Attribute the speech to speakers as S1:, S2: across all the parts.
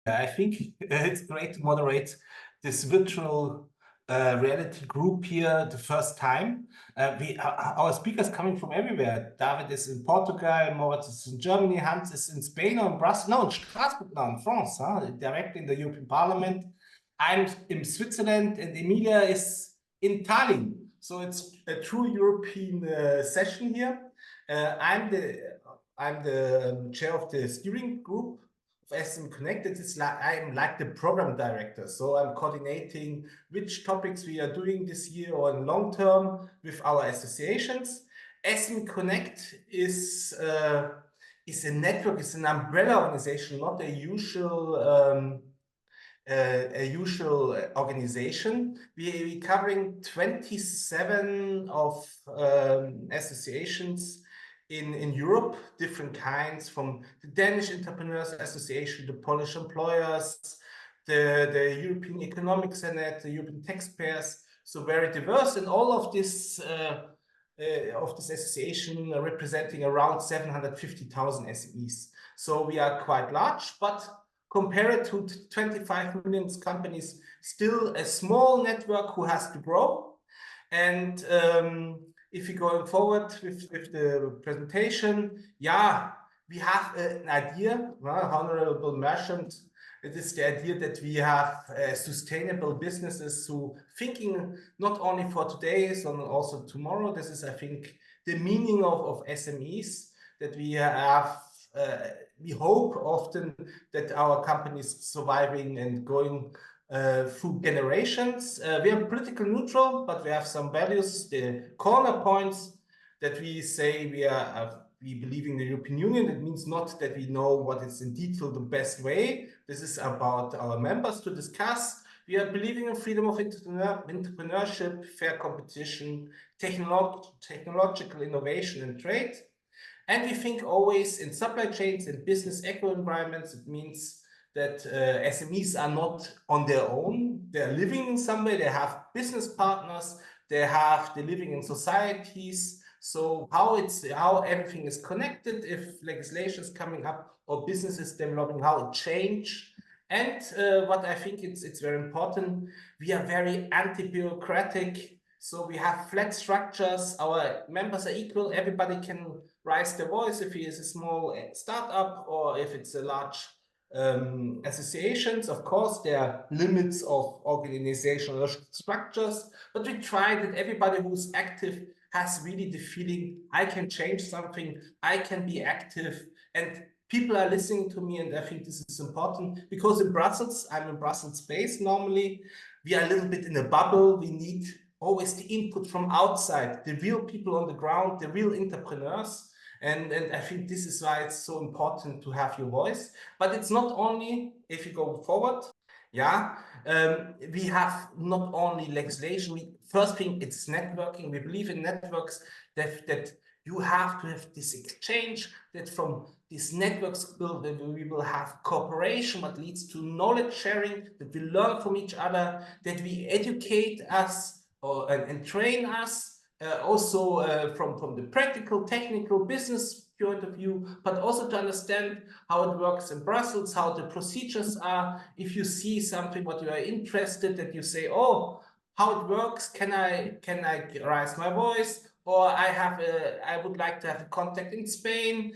S1: I think it's great to moderate this virtual reality group here the first time. Our speakers coming from everywhere. David is in Portugal, Moritz is in Germany, Hans is in Spain or in Brussels, no, in Strasbourg now in France, directly in the European Parliament. I'm in Switzerland and Emilia is in Tallinn. So it's a true European session here. I'm the chair of the steering group of SME Connect. I'm like the program director, so I'm coordinating which topics we are doing this year or in long term with our associations. SME Connect is a network, it's an umbrella organization, not a usual organization. We're covering 27 of associations in Europe, different kinds, from the Danish Entrepreneurs Association, the Polish Employers, the European Economic Senate, the European Taxpayers, so very diverse, and all of this association representing around 750,000 SMEs. So we are quite large, but compared to 25 million companies, still a small network who has to grow. And if you're going forward with the presentation, yeah, we have an idea, Honorable Merchant. It is the idea that we have sustainable businesses who thinking not only for today, but also tomorrow. This is, I think, the meaning of SMEs, that we have. We hope often that our company is surviving and going through generations. We are political neutral, but we have some values, the corner points that we say we believe in the European Union. It means not that we know what is in detail the best way. This is about our members to discuss. We are believing in freedom of entrepreneurship, fair competition, technological innovation and trade. And we think always in supply chains and business eco-environments. It means that SMEs are not on their own. They're living in some way. They have business partners. They're living in societies. So how everything is connected, if legislation is coming up or businesses developing, how it change. And what I think it's very important, we are very anti-bureaucratic. So we have flat structures. Our members are equal. Everybody can raise their voice if he is a small startup or if it's a large associations. Of course, there are limits of organizational structures, but we try that everybody who's active has really the feeling, I can change something, I can be active, and people are listening to me. And I think this is important because in Brussels, I'm in Brussels based normally, we are a little bit in a bubble. We need always the input from outside, the real people on the ground, the real entrepreneurs. And I think this is why it's so important to have your voice. But it's not only, if you go forward, we have not only legislation. First thing, it's networking. We believe in networks, that you have to have this exchange, that from these networks we will have cooperation, what leads to knowledge sharing, that we learn from each other, that we educate us and train us. Also from the practical, technical, business point of view, but also to understand how it works in Brussels, how the procedures are. If you see something what you are interested, that you say, oh, how it works, can I raise my voice, or I would like to have a contact in Spain.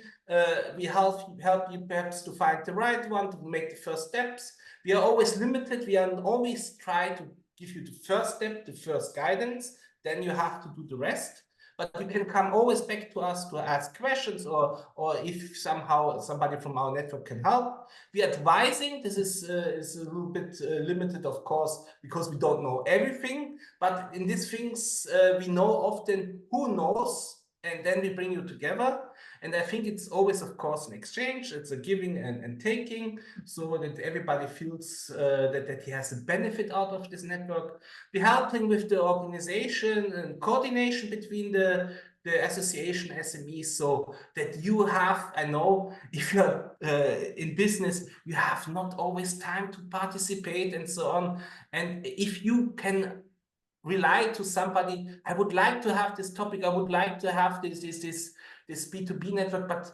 S1: We help you perhaps to find the right one, to make the first steps. We are always limited. We are always try to give you the first step, the first guidance. Then you have to do the rest. But you can come always back to us to ask questions, or if somehow somebody from our network can help. We are advising. This is a little bit limited, of course, because we don't know everything. But in these things, we know often who knows, and then we bring you together. And I think it's always, of course, an exchange. It's a giving and taking, so that everybody feels that he has a benefit out of this network. We're helping with the organization and coordination between the association SMEs, so that you have, I know, if you're in business, you have not always time to participate and so on. And if you can rely to somebody, I would like to have this topic, I would like to have this this B2B network, but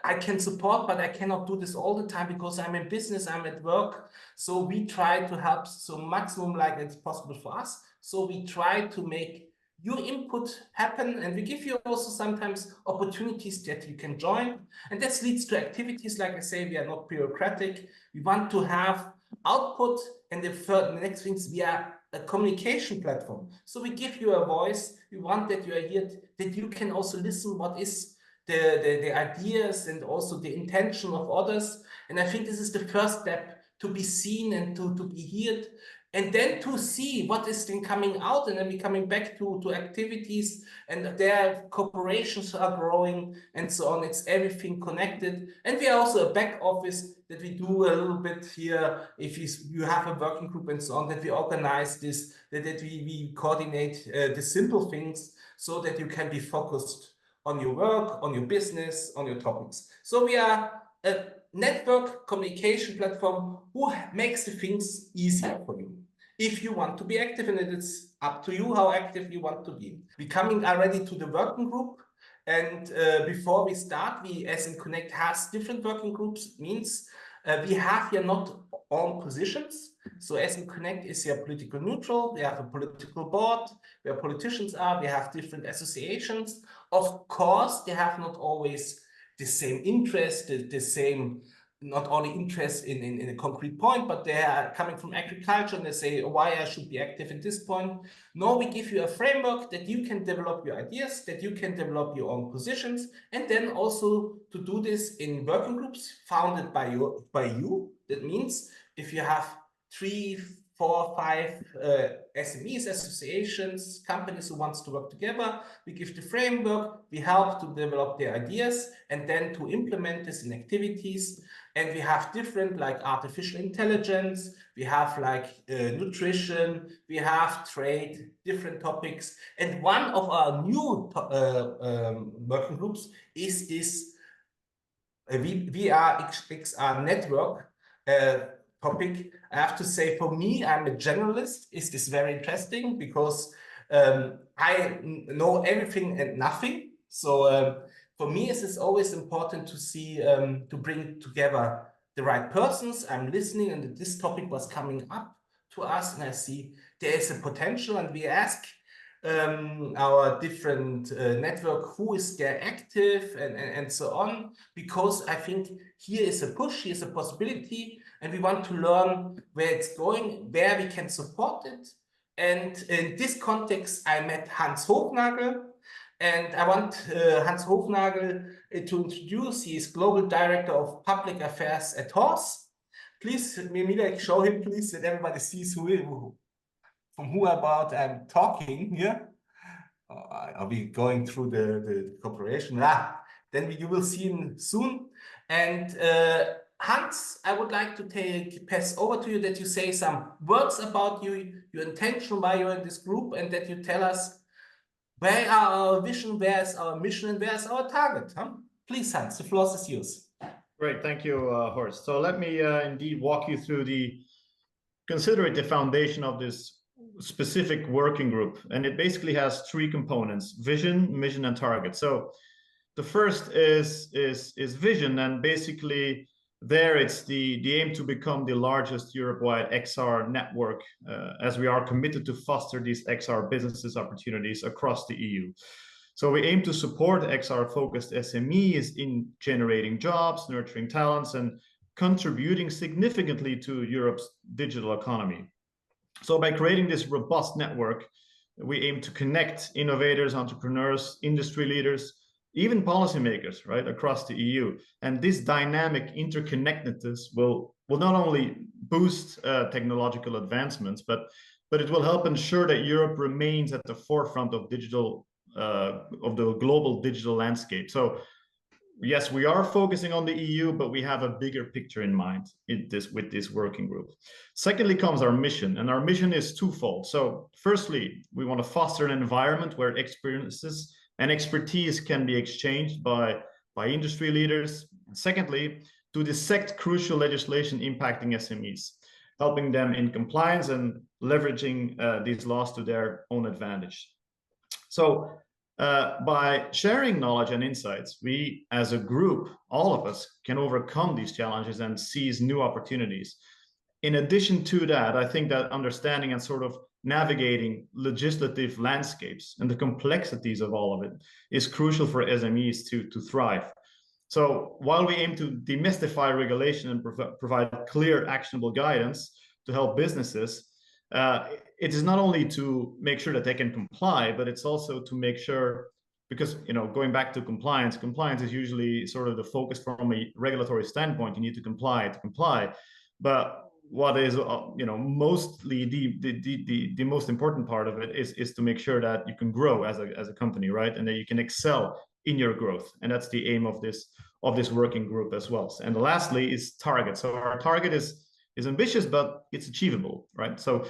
S1: I can support, but I cannot do this all the time because I'm in business, I'm at work. So we try to help so maximum like it's possible for us. So we try to make your input happen, and we give you also sometimes opportunities that you can join. And this leads to activities, like I say, we are not bureaucratic. We want to have output, and the next things, we are a communication platform. So we give you a voice. We want that you are here, that you can also listen what is the ideas and also the intention of others. And I think this is the first step, to be seen and to be heard, and then to see what is then coming out, and then we coming back to activities, and their corporations are growing and so on. It's everything connected. And we are also a back office that we do a little bit here. If you have a working group and so on, that we organize this, that we coordinate the simple things so that you can be focused on your work, on your business, on your topics. So we are a network communication platform who makes the things easier for you. If you want to be active, and it's up to you how active you want to be. We're coming already to the working group. And before we start, we, SME Connect, has different working groups. It means we have here not all positions. So SME Connect is here political neutral. We have a political board where politicians are. We have different associations. Of course, they have not always the same interest, the same, not only interest in a concrete point, but they are coming from agriculture and they say, why I should be active at this point. No, we give you a framework that you can develop your ideas, that you can develop your own positions, and then also to do this in working groups founded by you. That means if you have 3, 4, 5 SMEs, associations, companies who wants to work together, we give the framework, we help to develop their ideas and then to implement this in activities. And we have different, like artificial intelligence, we have like nutrition, we have trade, different topics. And one of our new working groups is this VR network topic. I have to say, for me, I'm a generalist. Is this very interesting because I know everything and nothing. So for me, it is always important to see, to bring together the right persons. I'm listening, and this topic was coming up to us, and I see there is a potential, and we ask our different network who is there active and so on, because I think here is a push, here is a possibility, and we want to learn where it's going, where we can support it. And in this context, I met Hans Hofnagel, and I want Hans Hofnagel to introduce. He is Global Director of Public Affairs at Horse. Please, Mimila, show him, please, that everybody sees from who about I'm talking here. I'll be going through the cooperation. Then you will see him soon. And Hans, I would like to pass over to you, that you say some words about you, your intention, why you're in this group, and that you tell us where are our vision, where is our mission, and where is our target. Please, Hans, the floor is yours.
S2: Great, thank you, Horst. So let me indeed walk you through consider it the foundation of this specific working group. And it basically has 3 components: vision, mission, and target. So the first is vision, and basically there it's the aim to become the largest Europe-wide XR network, as we are committed to foster these XR businesses opportunities across the EU. So we aim to support XR-focused SMEs in generating jobs, nurturing talents, and contributing significantly to Europe's digital economy. So by creating this robust network, we aim to connect innovators, entrepreneurs, industry leaders, even policymakers, right, across the EU. And this dynamic interconnectedness will not only boost technological advancements, but it will help ensure that Europe remains at the forefront of the global digital landscape. So yes, we are focusing on the EU, but we have a bigger picture in mind with this working group. Secondly comes our mission, and our mission is twofold. So firstly, we want to foster an environment where experiences and expertise can be exchanged by industry leaders. And secondly, to dissect crucial legislation impacting SMEs, helping them in compliance and leveraging these laws to their own advantage. So By sharing knowledge and insights, we as a group, all of us, can overcome these challenges and seize new opportunities. In addition to that, I think that understanding and sort of navigating legislative landscapes and the complexities of all of it is crucial for SMEs to thrive. So while we aim to demystify regulation and provide clear, actionable guidance to help businesses, it is not only to make sure that they can comply, but it's also to make sure, because going back to compliance is usually sort of the focus from a regulatory standpoint. You need to comply, but what is mostly the most important part of it is to make sure that you can grow as a company, right, and that you can excel in your growth, and that's the aim of this working group as well. And lastly is target. So our target is ambitious, but it's achievable, right? So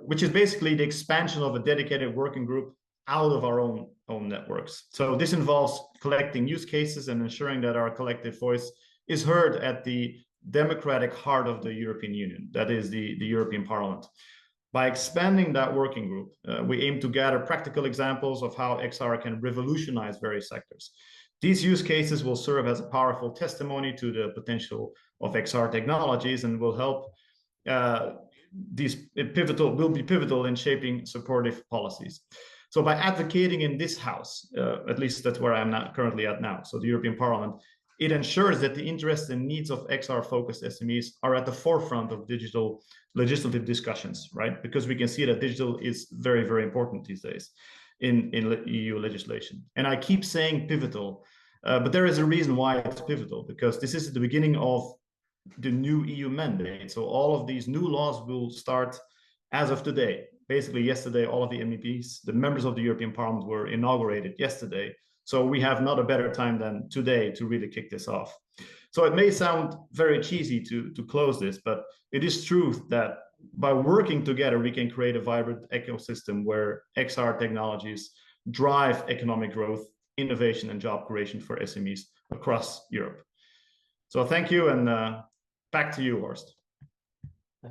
S2: which is basically the expansion of a dedicated working group out of our own networks. So this involves collecting use cases and ensuring that our collective voice is heard at the democratic heart of the European Union, that is the European Parliament. By expanding that working group, we aim to gather practical examples of how XR can revolutionize various sectors. These use cases will serve as a powerful testimony to the potential of XR technologies and will help will be pivotal in shaping supportive policies. So by advocating in this house, at least that's where I'm currently at now, so the European Parliament, it ensures that the interests and needs of XR-focused SMEs are at the forefront of digital legislative discussions, right? Because we can see that digital is very, very important these days in EU legislation. And I keep saying pivotal, but there is a reason why it's pivotal, because this is the beginning of the new EU mandate. So all of these new laws will start as of today. Basically, yesterday, all of the MEPs, the members of the European Parliament, were inaugurated yesterday. So we have not a better time than today to really kick this off. So it may sound very cheesy to close this, but it is true that by working together, we can create a vibrant ecosystem where XR technologies drive economic growth, innovation, and job creation for SMEs across Europe. So thank you, and back to you, Horst.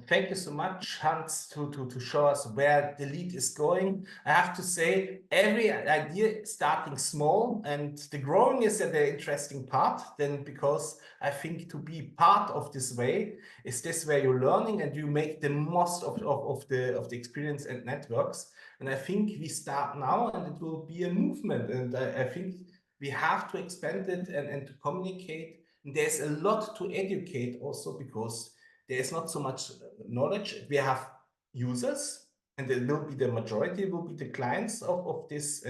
S1: Thank you so much, Hans, to show us where the lead is going. I have to say, every idea starting small, and the growing is the interesting part, then, because I think to be part of this way is this where you're learning and you make the most of the experience and networks. And I think we start now, and it will be a movement. And I think we have to expand it and to communicate. And there's a lot to educate also, because there is not so much knowledge. We have users, and it will be the majority will be the clients of this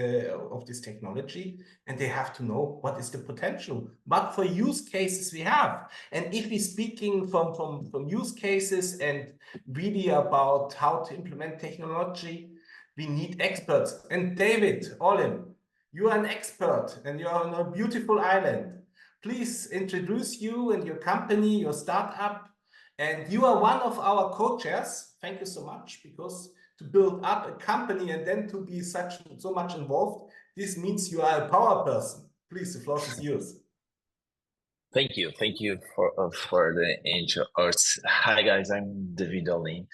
S1: technology, and they have to know what is the potential. But for use cases we have, and if we're speaking from use cases and really about how to implement technology, we need experts. And David Olim, you are an expert, and you are on a beautiful island. Please introduce you and your company, your startup. And you are one of our co-chairs. Thank you so much, because to build up a company and then to be so much involved, this means you are a power person. Please, the floor is yours.
S3: Thank you for the intro. Hi guys, I'm David Olin.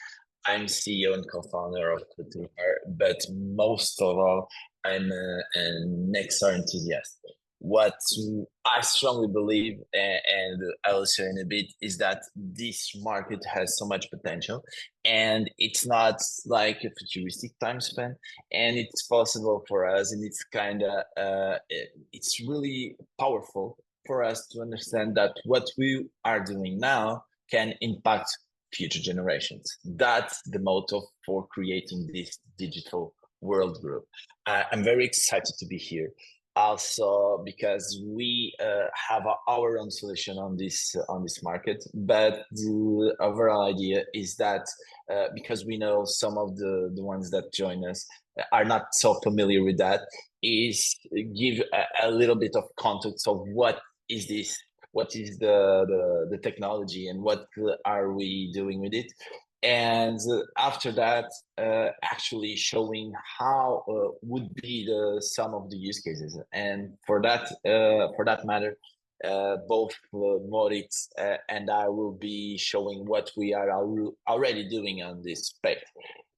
S3: I'm CEO and co-founder of Couture, but most of all, I'm an XR enthusiast. What I strongly believe, and I will share in a bit, is that this market has so much potential, and it's not like a futuristic time span, and it's possible for us, and it's it's really powerful for us to understand that what we are doing now can impact future generations. That's the motto for creating this digital world group. I'm very excited to be here. Also, because we have our own solution on this market, but the overall idea is that because we know some of the ones that join us are not so familiar with that, is give a little bit of context of what is this, what is the technology, and what are we doing with it. And after that, actually showing how would be some of the use cases. And for that matter, both Moritz and I will be showing what we are already doing on this space.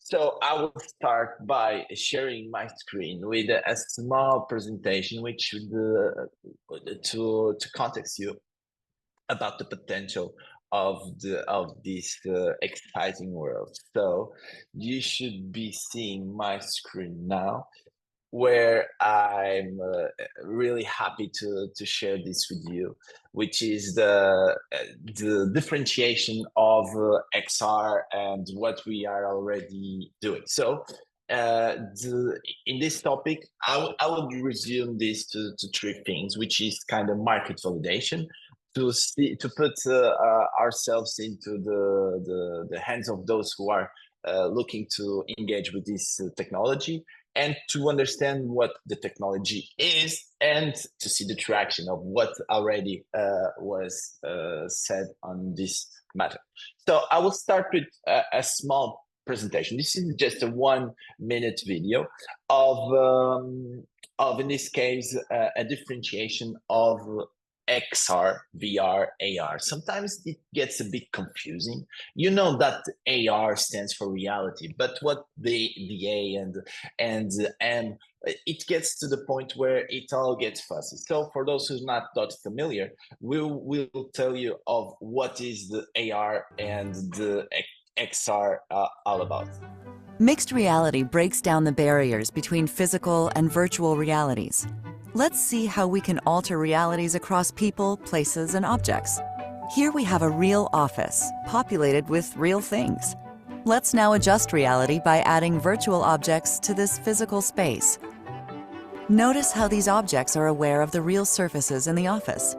S3: So I will start by sharing my screen with a small presentation, which to context you about the potential of this exciting world. So you should be seeing my screen now, where I'm really happy to share this with you, which is the differentiation of XR and what we are already doing. So in this topic, I would resume this to three things, which is kind of market validation, to put ourselves into the hands of those who are looking to engage with this technology, and to understand what the technology is, and to see the traction of what already was said on this matter. So I will start with a small presentation. This is just a 1 minute video of in this case, a differentiation of XR, VR, AR. Sometimes it gets a bit confusing. You know that AR stands for reality, but what the A and M, it gets to the point where it all gets fuzzy. So for those who's not that familiar, we'll tell you of what is the AR and the XR all about.
S4: Mixed reality breaks down the barriers between physical and virtual realities. Let's see how we can alter realities across people, places, and objects. Here we have a real office, populated with real things. Let's now adjust reality by adding virtual objects to this physical space. Notice how these objects are aware of the real surfaces in the office.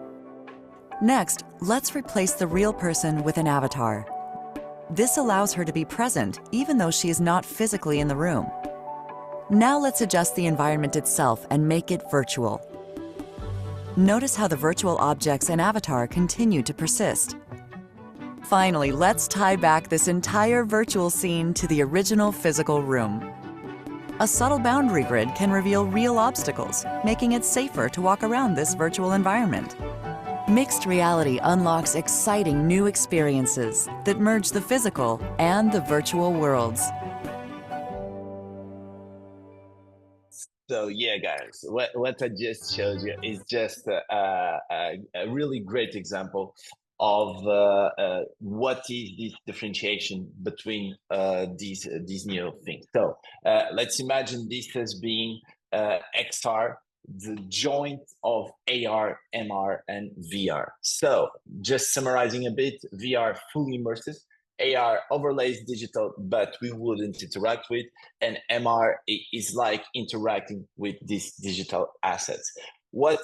S4: Next, let's replace the real person with an avatar. This allows her to be present even though she is not physically in the room. Now let's adjust the environment itself and make it virtual. Notice how the virtual objects and avatar continue to persist. Finally, let's tie back this entire virtual scene to the original physical room. A subtle boundary grid can reveal real obstacles, making it safer to walk around this virtual environment. Mixed reality unlocks exciting new experiences that merge the physical and the virtual worlds.
S3: So yeah, guys, what I just showed you is just a really great example of what is this differentiation between these new things. So let's imagine this as being XR, the joint of AR, MR, and VR. So just summarizing a bit, VR fully immersive, AR overlays digital, but we wouldn't interact with, and MR is like interacting with these digital assets. What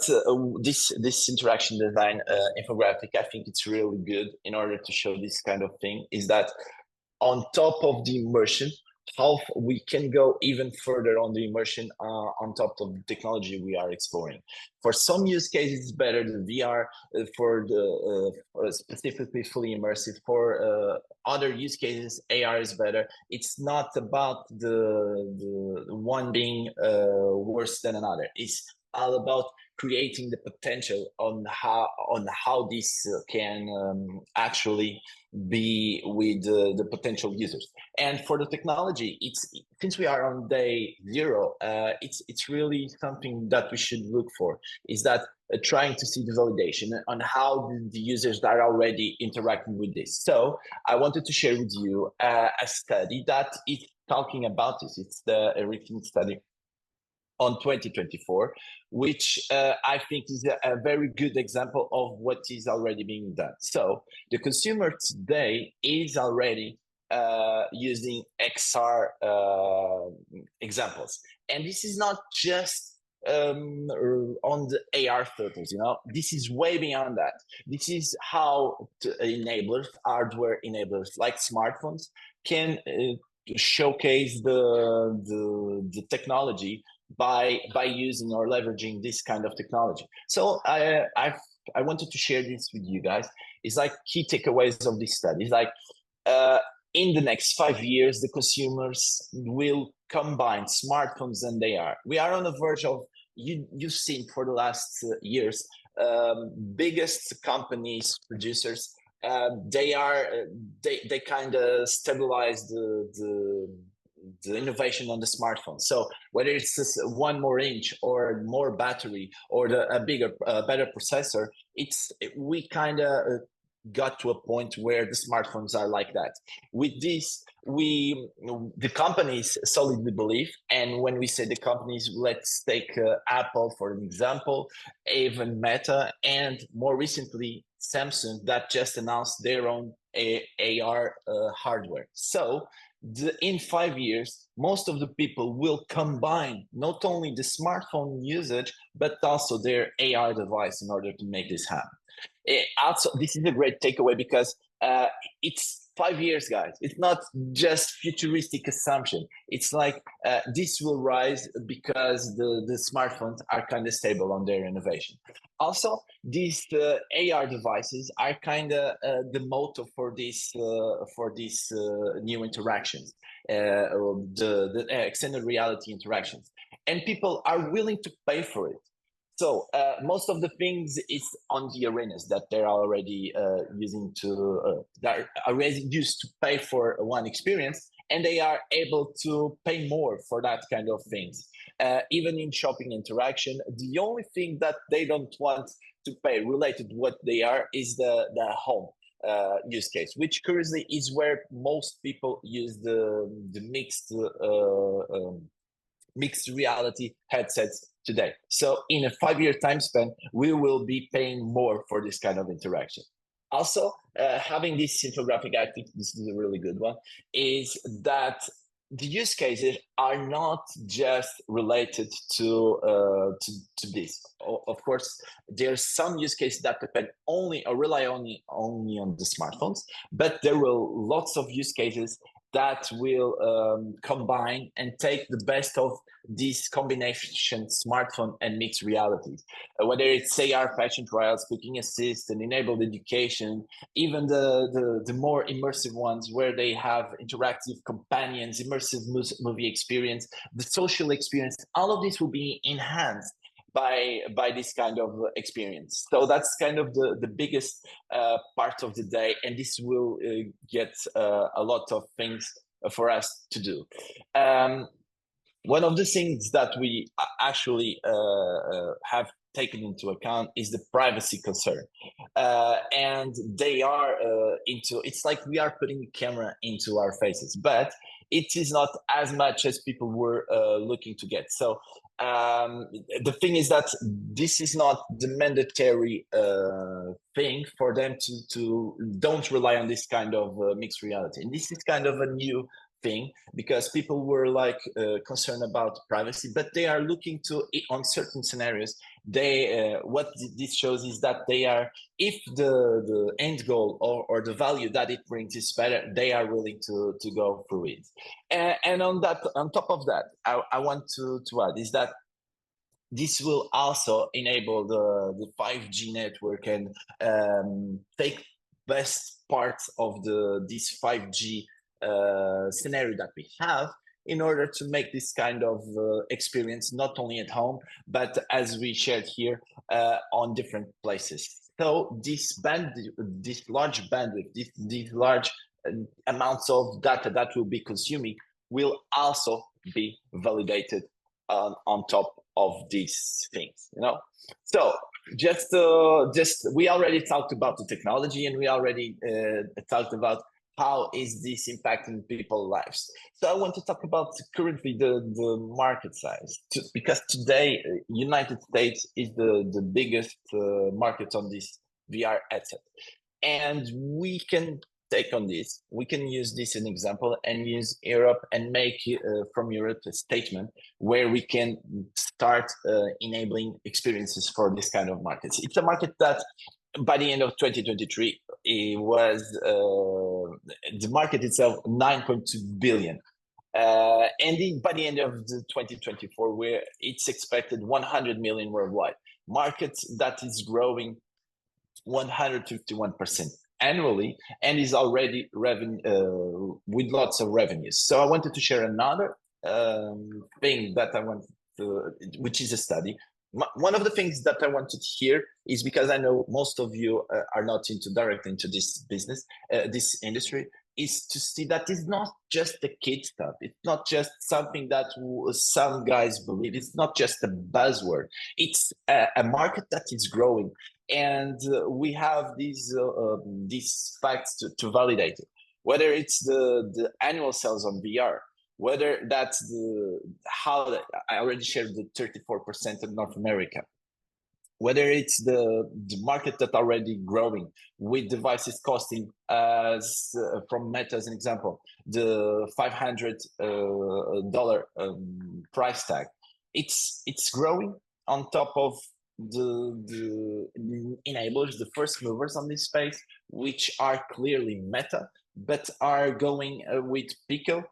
S3: this interaction design infographic, I think it's really good in order to show this kind of thing, is that on top of the immersion, how we can go even further on the immersion on top of the technology we are exploring. For some use cases, it's better the VR for the specifically fully immersive. For other use cases, AR is better. It's not about the one being worse than another. It's all about creating the potential on how this can actually be with the potential users. And for the technology, since we are on day 0, it's really something that we should look for, is that trying to see the validation on how the users are already interacting with this. So I wanted to share with you a study that is talking about this. It's the recent study on 2024, which I think is a very good example of what is already being done. So the consumer today is already using XR examples. And this is not just on the AR filters, this is way beyond that. This is how enablers, hardware enablers like smartphones can showcase the technology by using or leveraging this kind of technology. So I wanted to share this with you guys. It's like key takeaways of this study. It's like in the next 5 years, the consumers will combine smartphones and AR. We are on the verge of, you've seen for the last years, biggest companies, producers, they kind of stabilize the innovation on the smartphone. So whether it's just 1 more inch or more battery or a bigger, better processor, we kind of got to a point where the smartphones are like that. With this, the companies solidly believe, and when we say the companies, let's take Apple for an example, even Meta, and more recently Samsung, that just announced their own AR hardware. So in 5 years, most of the people will combine not only the smartphone usage, but also their AR device in order to make this happen. Also, this is a great takeaway because it's 5 years, guys. It's not just futuristic assumption. It's like this will rise because the smartphones are kind of stable on their innovation. Also, these AR devices are kind of the motor for these new interactions, the extended reality interactions, and people are willing to pay for it. So most of the things is on the arenas that they're already using that are already used to pay for one experience, and they are able to pay more for that kind of things. Even in shopping interaction, the only thing that they don't want to pay related to what they are is the home use case, which currently is where most people use the mixed reality headsets today. So in a 5-year time span, we will be paying more for this kind of interaction. Also, having this infographic active, this is a really good one, is that the use cases are not just related to this. Of course, there's some use cases that depend only or rely only on the smartphones, but there will lots of use cases that will combine and take the best of this combination smartphone and mixed realities. Whether it's AR fashion trials, cooking assist, and enabled education, even the more immersive ones where they have interactive companions, immersive movie experience, the social experience, all of this will be enhanced by this kind of experience. So that's kind of the biggest part of the day, and this will get a lot of things for us to do. One of the things that we actually have taken into account is the privacy concern, and they are it's like we are putting a camera into our faces, but it is not as much as people were looking to get. So the thing is that this is not the mandatory thing for them to don't rely on this kind of mixed reality. And this is kind of a new thing because people were like concerned about privacy, but they are looking to on certain scenarios. They what this shows is that they are, if the end goal or the value that it brings is better, they are willing to go through it. And on top of that, I want to add is that this will also enable the 5G network and take best parts of this 5G scenario that we have in order to make this kind of experience not only at home, but as we shared here, on different places. So this large bandwidth, these large amounts of data that will be consuming will also be validated on top of these things, you know. So just we already talked about the technology, and we already talked about how is this impacting people's lives. So I want to talk about currently the market size, because today United States is the biggest market on this VR headset, and we can take on this. We can use this as an example and use Europe and make from Europe a statement where we can start enabling experiences for this kind of markets. It's a market that by the end of 2023, it was the market itself 9.2 billion. And by the end of 2024, where it's expected 100 million worldwide. Markets that is growing 151% annually and is already with lots of revenues. So I wanted to share another thing that I want to, which is a study. One of the things that I wanted here is because I know most of you are not directly into this business, this industry, is to see that it's not just the kid stuff. It's not just something that some guys believe. It's not just a buzzword. It's a market that is growing, and we have these facts to validate it. Whether it's the annual sales on VR, whether that's how I already shared the 34% in North America, whether it's the market that already growing with devices costing from Meta as an example, the $500 price tag, it's growing on top of the enablers, the first movers on this space, which are clearly Meta, but are going with Pico,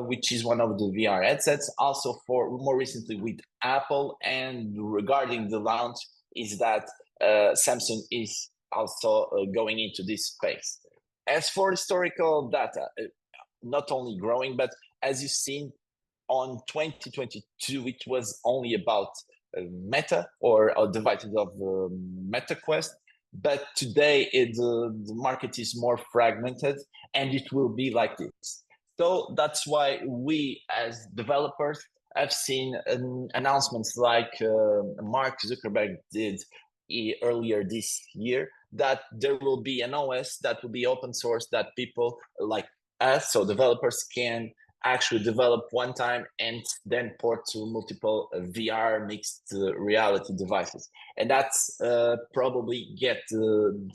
S3: which is one of the VR headsets, also for more recently with Apple. And regarding the launch is that Samsung is also going into this space. As for historical data, not only growing, but as you've seen on 2022, it was only about Meta or devices of Meta Quest. But today the market is more fragmented, and it will be like this. So that's why we as developers have seen announcements like Mark Zuckerberg did earlier this year, that there will be an OS that will be open source, that people like us, so developers, can actually develop one time and then port to multiple VR mixed reality devices. And that's probably get the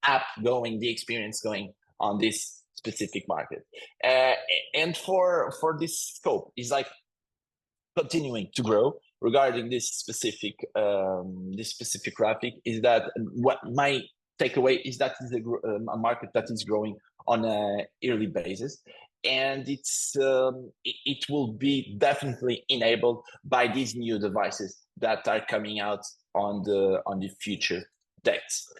S3: app going, the experience going on this specific market. And for this scope is like continuing to grow. Regarding this specific graphic, is that what my takeaway is, that is a market that is growing on a yearly basis, and it will be definitely enabled by these new devices that are coming out on the future dates.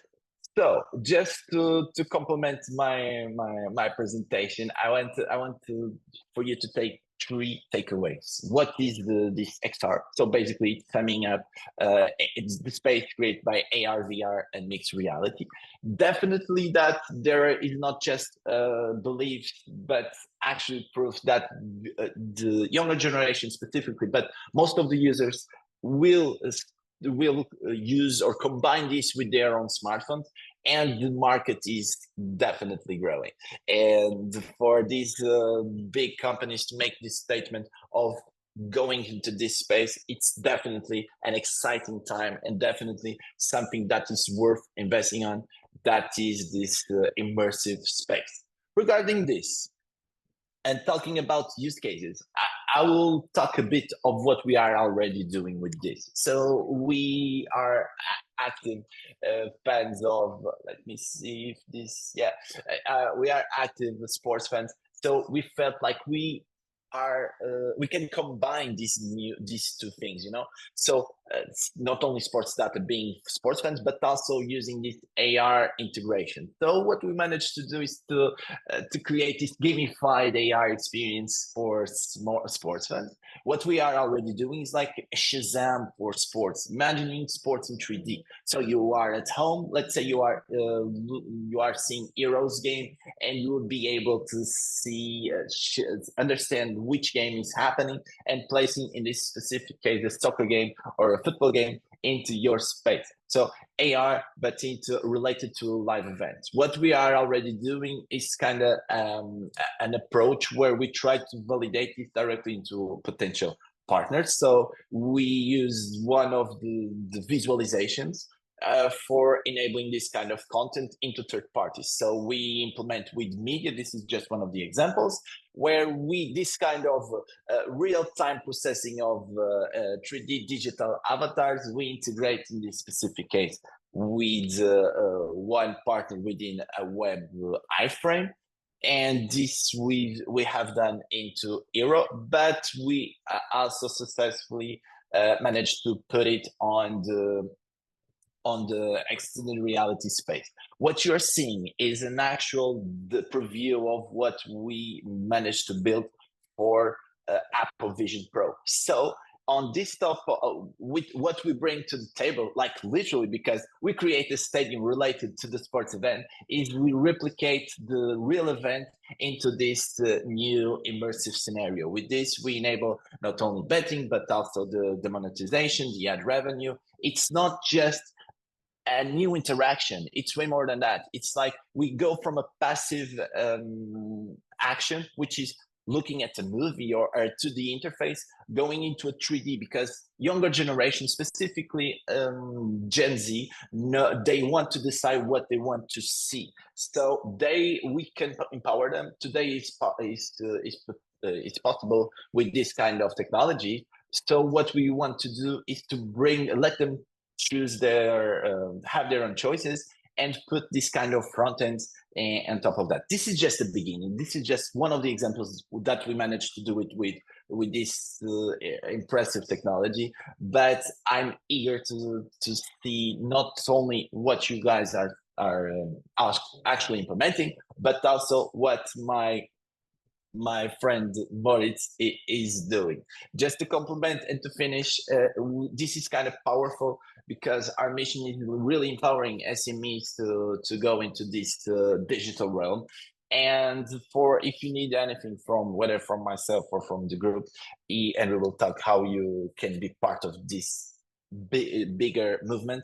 S3: So just to complement my presentation, I want for you to take 3 takeaways. What is this XR? So basically, it's summing up it's the space created by AR, VR, and mixed reality. Definitely that there is not just belief, but actually proof that the younger generation specifically, but most of the users will use or combine this with their own smartphones, and the market is definitely growing. And for these big companies to make this statement of going into this space, it's definitely an exciting time, and definitely something that is worth investing on, that is this immersive space. Regarding this, and talking about use cases, I will talk a bit of what we are already doing with this. So we are active fans of, let me see if this, we are active sports fans. So we felt like we can combine these 2 things, you know. So not only sports data, being sports fans, but also using this AR integration. So what we managed to do is to create this gamified AR experience for sports fans. What we are already doing is like a Shazam for sports, imagining sports in 3D. So you are at home, let's say you are seeing Heroes game, and you will be able to see understand which game is happening, and placing, in this specific case, a soccer game or a football game into your space. So AR, but related to live events. What we are already doing is kind of an approach where we try to validate it directly into potential partners. So we use one of the visualizations for enabling this kind of content into third parties. So we implement with media. This is just one of the examples where this kind of real-time processing of 3D digital avatars, we integrate in this specific case with one partner within a web iframe. And this we have done into Hero, but we also successfully managed to put it on the extended reality space. What you're seeing is the preview of what we managed to build for Apple Vision Pro. So on this stuff, with what we bring to the table, like literally, because we create a stadium related to the sports event, is we replicate the real event into this new immersive scenario. With this, we enable not only betting, but also the monetization, the ad revenue. It's not just a new interaction. It's way more than that. It's like we go from a passive action, which is looking at a movie or a 2D interface, going into a 3D, because younger generation, specifically Gen Z, they want to decide what they want to see. So we can empower them. Today it's possible with this kind of technology. So what we want to do is to let them choose have their own choices and put this kind of front ends on top of that. This is just the beginning. This is just one of the examples that we managed to do it with this impressive technology. But I'm eager to see not only what you guys are actually implementing, but also what my friend Moritz is doing. Just to complement and to finish, this is kind of powerful because our mission is really empowering SMEs to go into this digital realm. And if you need anything whether from myself or from the group, and we will talk how you can be part of this bigger movement,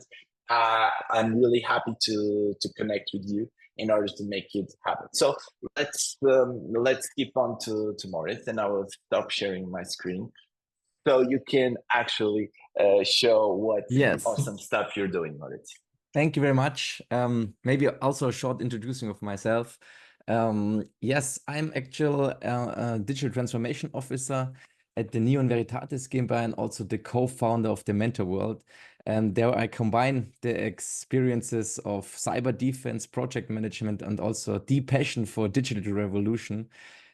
S3: I'm really happy to connect with you in order to make it happen. So let's keep on to Moritz, and I will stop sharing my screen so you can actually show what awesome stuff you're doing, Moritz.
S5: Thank you very much. Maybe also a short introducing of myself. Yes, I'm actually a digital transformation officer at the Neon Veritatis GmbH and also the co-founder of the Mentor World. And there I combine the experiences of cyber defense, project management, and also deep passion for digital revolution.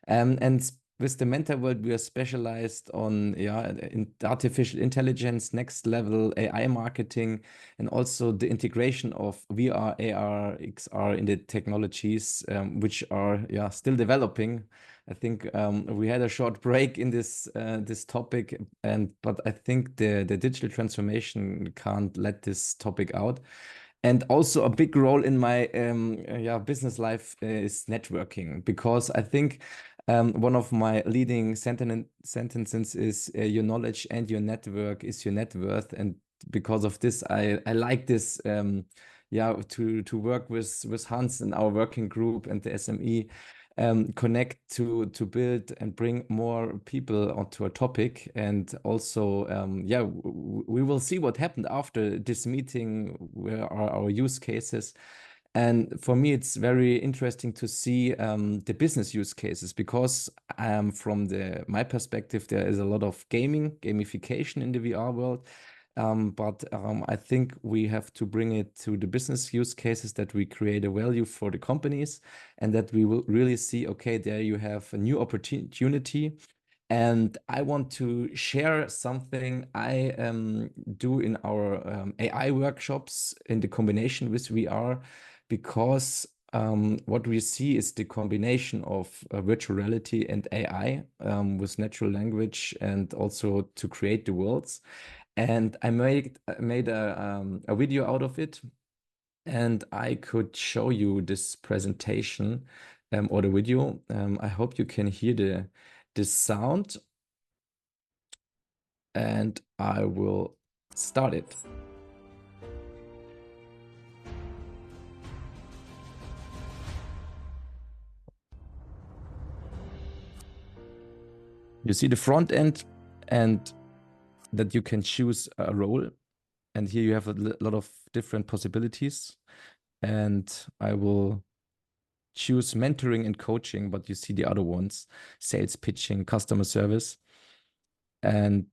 S5: And with the Mentor World, we are specialized on in artificial intelligence, next level AI marketing, and also the integration of VR, AR, XR in the technologies, which are still developing. I think we had a short break in this topic, but I think the digital transformation can't let this topic out. And also a big role in my business life is networking, because I think one of my leading sentences is your knowledge and your network is your net worth. And because of this, I like this to work with Hans and our working group and the SME Connect to build and bring more people onto a topic. And also we will see what happened after this meeting, where are our use cases. And for me, it's very interesting to see the business use cases, because from my perspective, there is a lot of gamification in the VR world. But I think we have to bring it to the business use cases, that we create a value for the companies, and that we will really see, okay, there you have a new opportunity. And I want to share something I do in our AI workshops in the combination with VR, because what we see is the combination of virtual reality and AI with natural language, and also to create the worlds. And I made a video out of it, and I could show you this presentation or the video. I hope you can hear the sound, and I will start it. You see the front end, and that you can choose a role. And here you have a lot of different possibilities. And I will choose mentoring and coaching, but you see the other ones: sales, pitching, customer service. And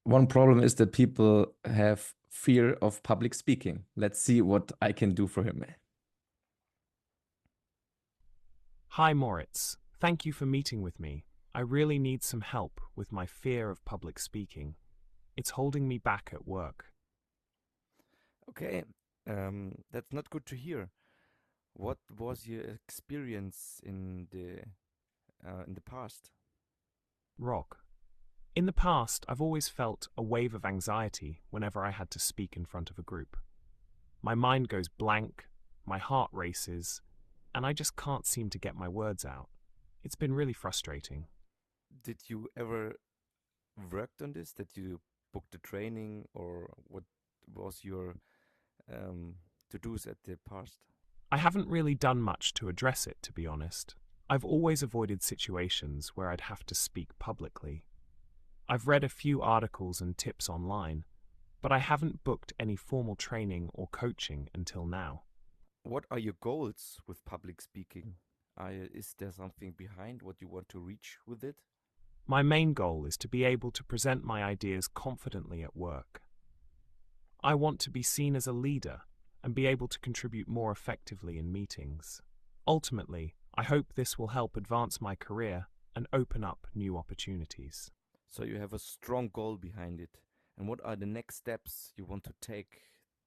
S5: one problem is that people have fear of public speaking. Let's see what I can do for him.
S6: Hi, Moritz. Thank you for meeting with me. I really need some help with my fear of public speaking. It's holding me back at work.
S7: Okay, that's not good to hear. What was your experience in the past?
S6: Rock, In the past, I've always felt a wave of anxiety whenever I had to speak in front of a group. My mind goes blank, my heart races, and I just can't seem to get my words out. It's been really frustrating.
S7: Did you ever worked on this? That you booked a training, or what was your to-dos at the past?
S6: I haven't really done much to address it, to be honest. I've always avoided situations where I'd have to speak publicly. I've read a few articles and tips online, but I haven't booked any formal training or coaching until now.
S7: What are your goals with public speaking? Is there something behind what you want to reach with it?
S6: My main goal is to be able to present my ideas confidently at work. I want to be seen as a leader and be able to contribute more effectively in meetings. Ultimately, I hope this will help advance my career and open up new opportunities.
S7: So you have a strong goal behind it. And what are the next steps you want to take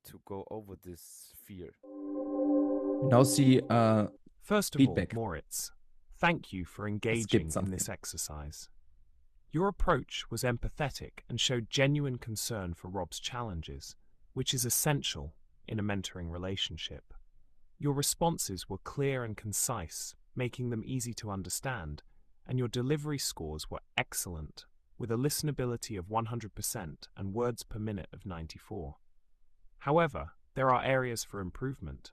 S7: to go over this fear?
S5: Now see
S6: First of
S5: feedback.
S6: all, Moritz, thank you for
S5: Skip
S6: engaging in
S5: something.
S6: this exercise. Your approach was empathetic and showed genuine concern for Rob's challenges, which is essential in a mentoring relationship. Your responses were clear and concise, making them easy to understand, and your delivery scores were excellent, with a listenability of 100% and words per minute of 94. However, there are areas for improvement.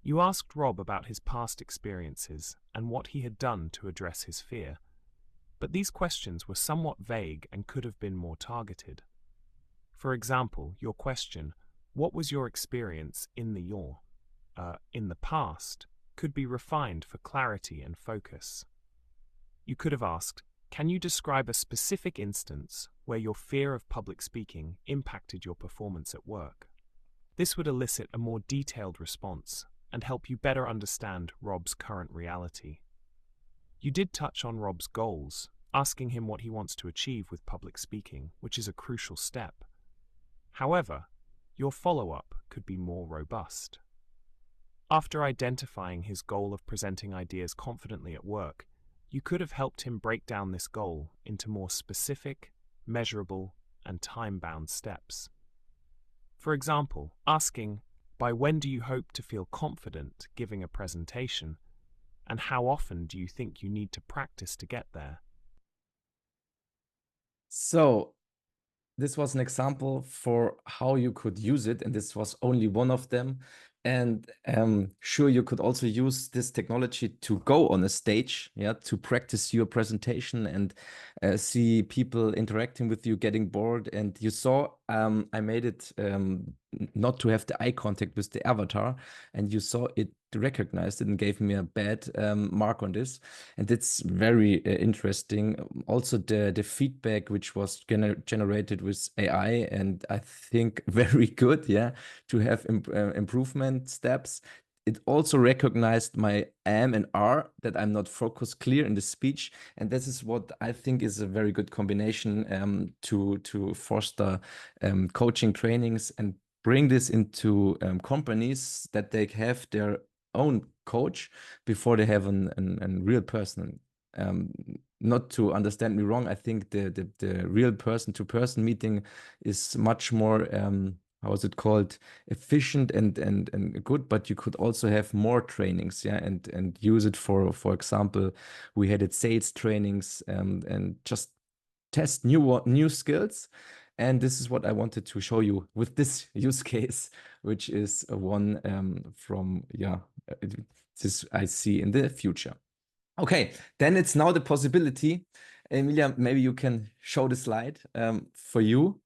S6: You asked Rob about his past experiences and what he had done to address his fear, but these questions were somewhat vague and could have been more targeted. For example, your question, "What was your experience in the past?" could be refined for clarity and focus. You could have asked, "Can you describe a specific instance where your fear of public speaking impacted your performance at work?" This would elicit a more detailed response and help you better understand Rob's current reality. You did touch on Rob's goals, asking him what he wants to achieve with public speaking, which is a crucial step. However, your follow-up could be more robust. After identifying his goal of presenting ideas confidently at work, you could have helped him break down this goal into more specific, measurable, and time-bound steps. For example, asking, "By when do you hope to feel confident giving a presentation? And how often do you think you need to practice to get there?"
S5: So this was an example for how you could use it, and this was only one of them. And sure, you could also use this technology to go on a stage, yeah, to practice your presentation and see people interacting with you, getting bored. And you saw I made it not to have the eye contact with the avatar, and you saw it recognized it and gave me a bad mark on this. And it's very interesting. Also the feedback which was generated with AI, and I think very good, yeah, to have improvement steps. It also recognized my M and R, that I'm not focused clear in the speech, and this is what I think is a very good combination to foster coaching trainings and bring this into companies, that they have their own coach before they have a real person. Not to understand me wrong, I think the real person-to-person meeting is much more how is it called, efficient and good, but you could also have more trainings, yeah, and use it for example, we had it sales trainings and just test new skills. And this is what I wanted to show you with this use case, which is one from, yeah, this I see in the future. Okay, then it's now the possibility. Emilia, maybe you can show the slide for you.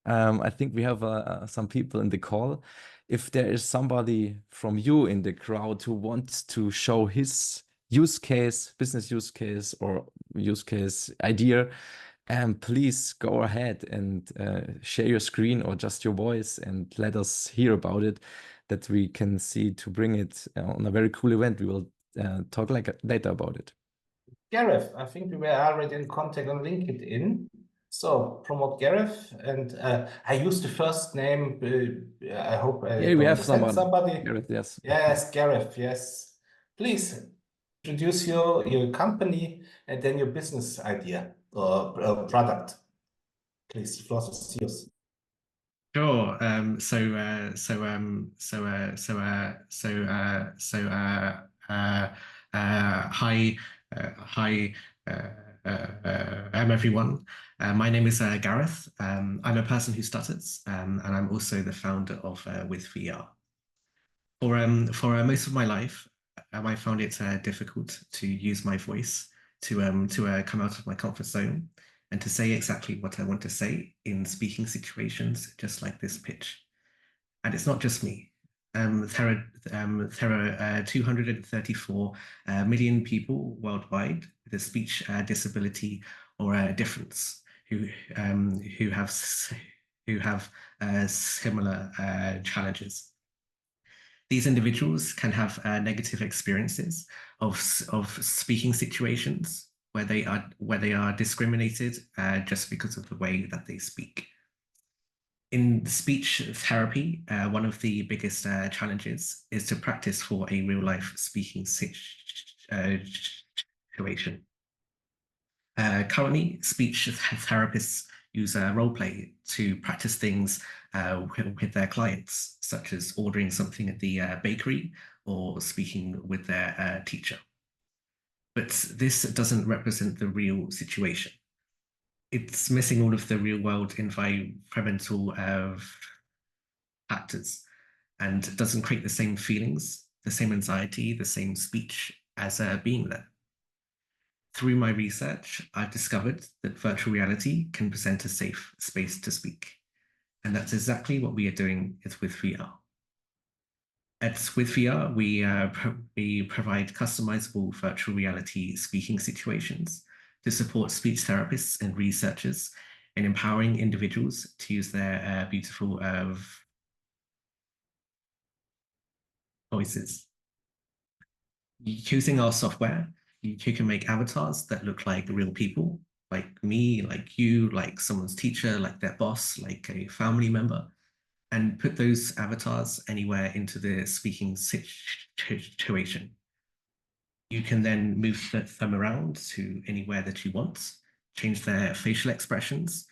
S5: I think we have some people in the call. If there is somebody from you in the crowd who wants to show his use case, business use case or use case idea, please go ahead and share your screen or just your voice and let us hear about it, that we can see to bring it on a very cool event. We will talk later about it.
S1: Gareth, I think we were already in contact on LinkedIn. So promote Gareth, and I use the first name. I hope I
S5: Yeah, we have
S1: understand somebody.
S5: Gareth, yes.
S1: Yes, Gareth. Yes, please introduce your company and then your business idea. product. Please, the floor is yours.
S8: Sure. Hi, everyone. My name is Gareth. I'm a person who stutters, and I'm also the founder of With VR. For most of my life, I found it difficult to use my voice to come out of my comfort zone and to say exactly what I want to say in speaking situations, just like this pitch. And it's not just me. There are 234 million people worldwide with a speech disability or a difference who have similar challenges. These individuals can have negative experiences of speaking situations where they are discriminated just because of the way that they speak. In speech therapy, one of the biggest challenges is to practice for a real-life speaking situation. Currently, speech therapists use role play to practice things with their clients, such as ordering something at the bakery or speaking with their teacher. But this doesn't represent the real situation. It's missing all of the real-world environmental factors and doesn't create the same feelings, the same anxiety, the same speech as being there. Through my research, I've discovered that virtual reality can present a safe space to speak. And that's exactly what we are doing with VR. With VR, we provide customizable virtual reality speaking situations to support speech therapists and researchers in empowering individuals to use their beautiful voices. Using our software, you can make avatars that look like real people, like me, like you, like someone's teacher, like their boss, like a family member, and put those avatars anywhere into the speaking situation. You can then move them around to anywhere that you want, change their facial expressions,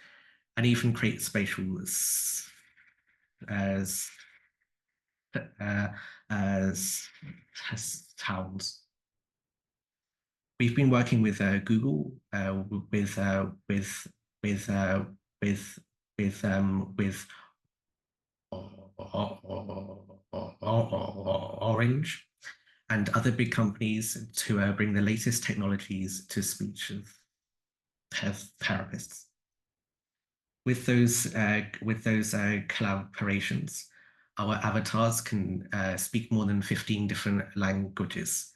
S8: and even create spatial as sounds. We've been working with Google, with Orange and other big companies to bring the latest technologies to speech therapists. With those collaborations, our avatars can speak more than 15 different languages,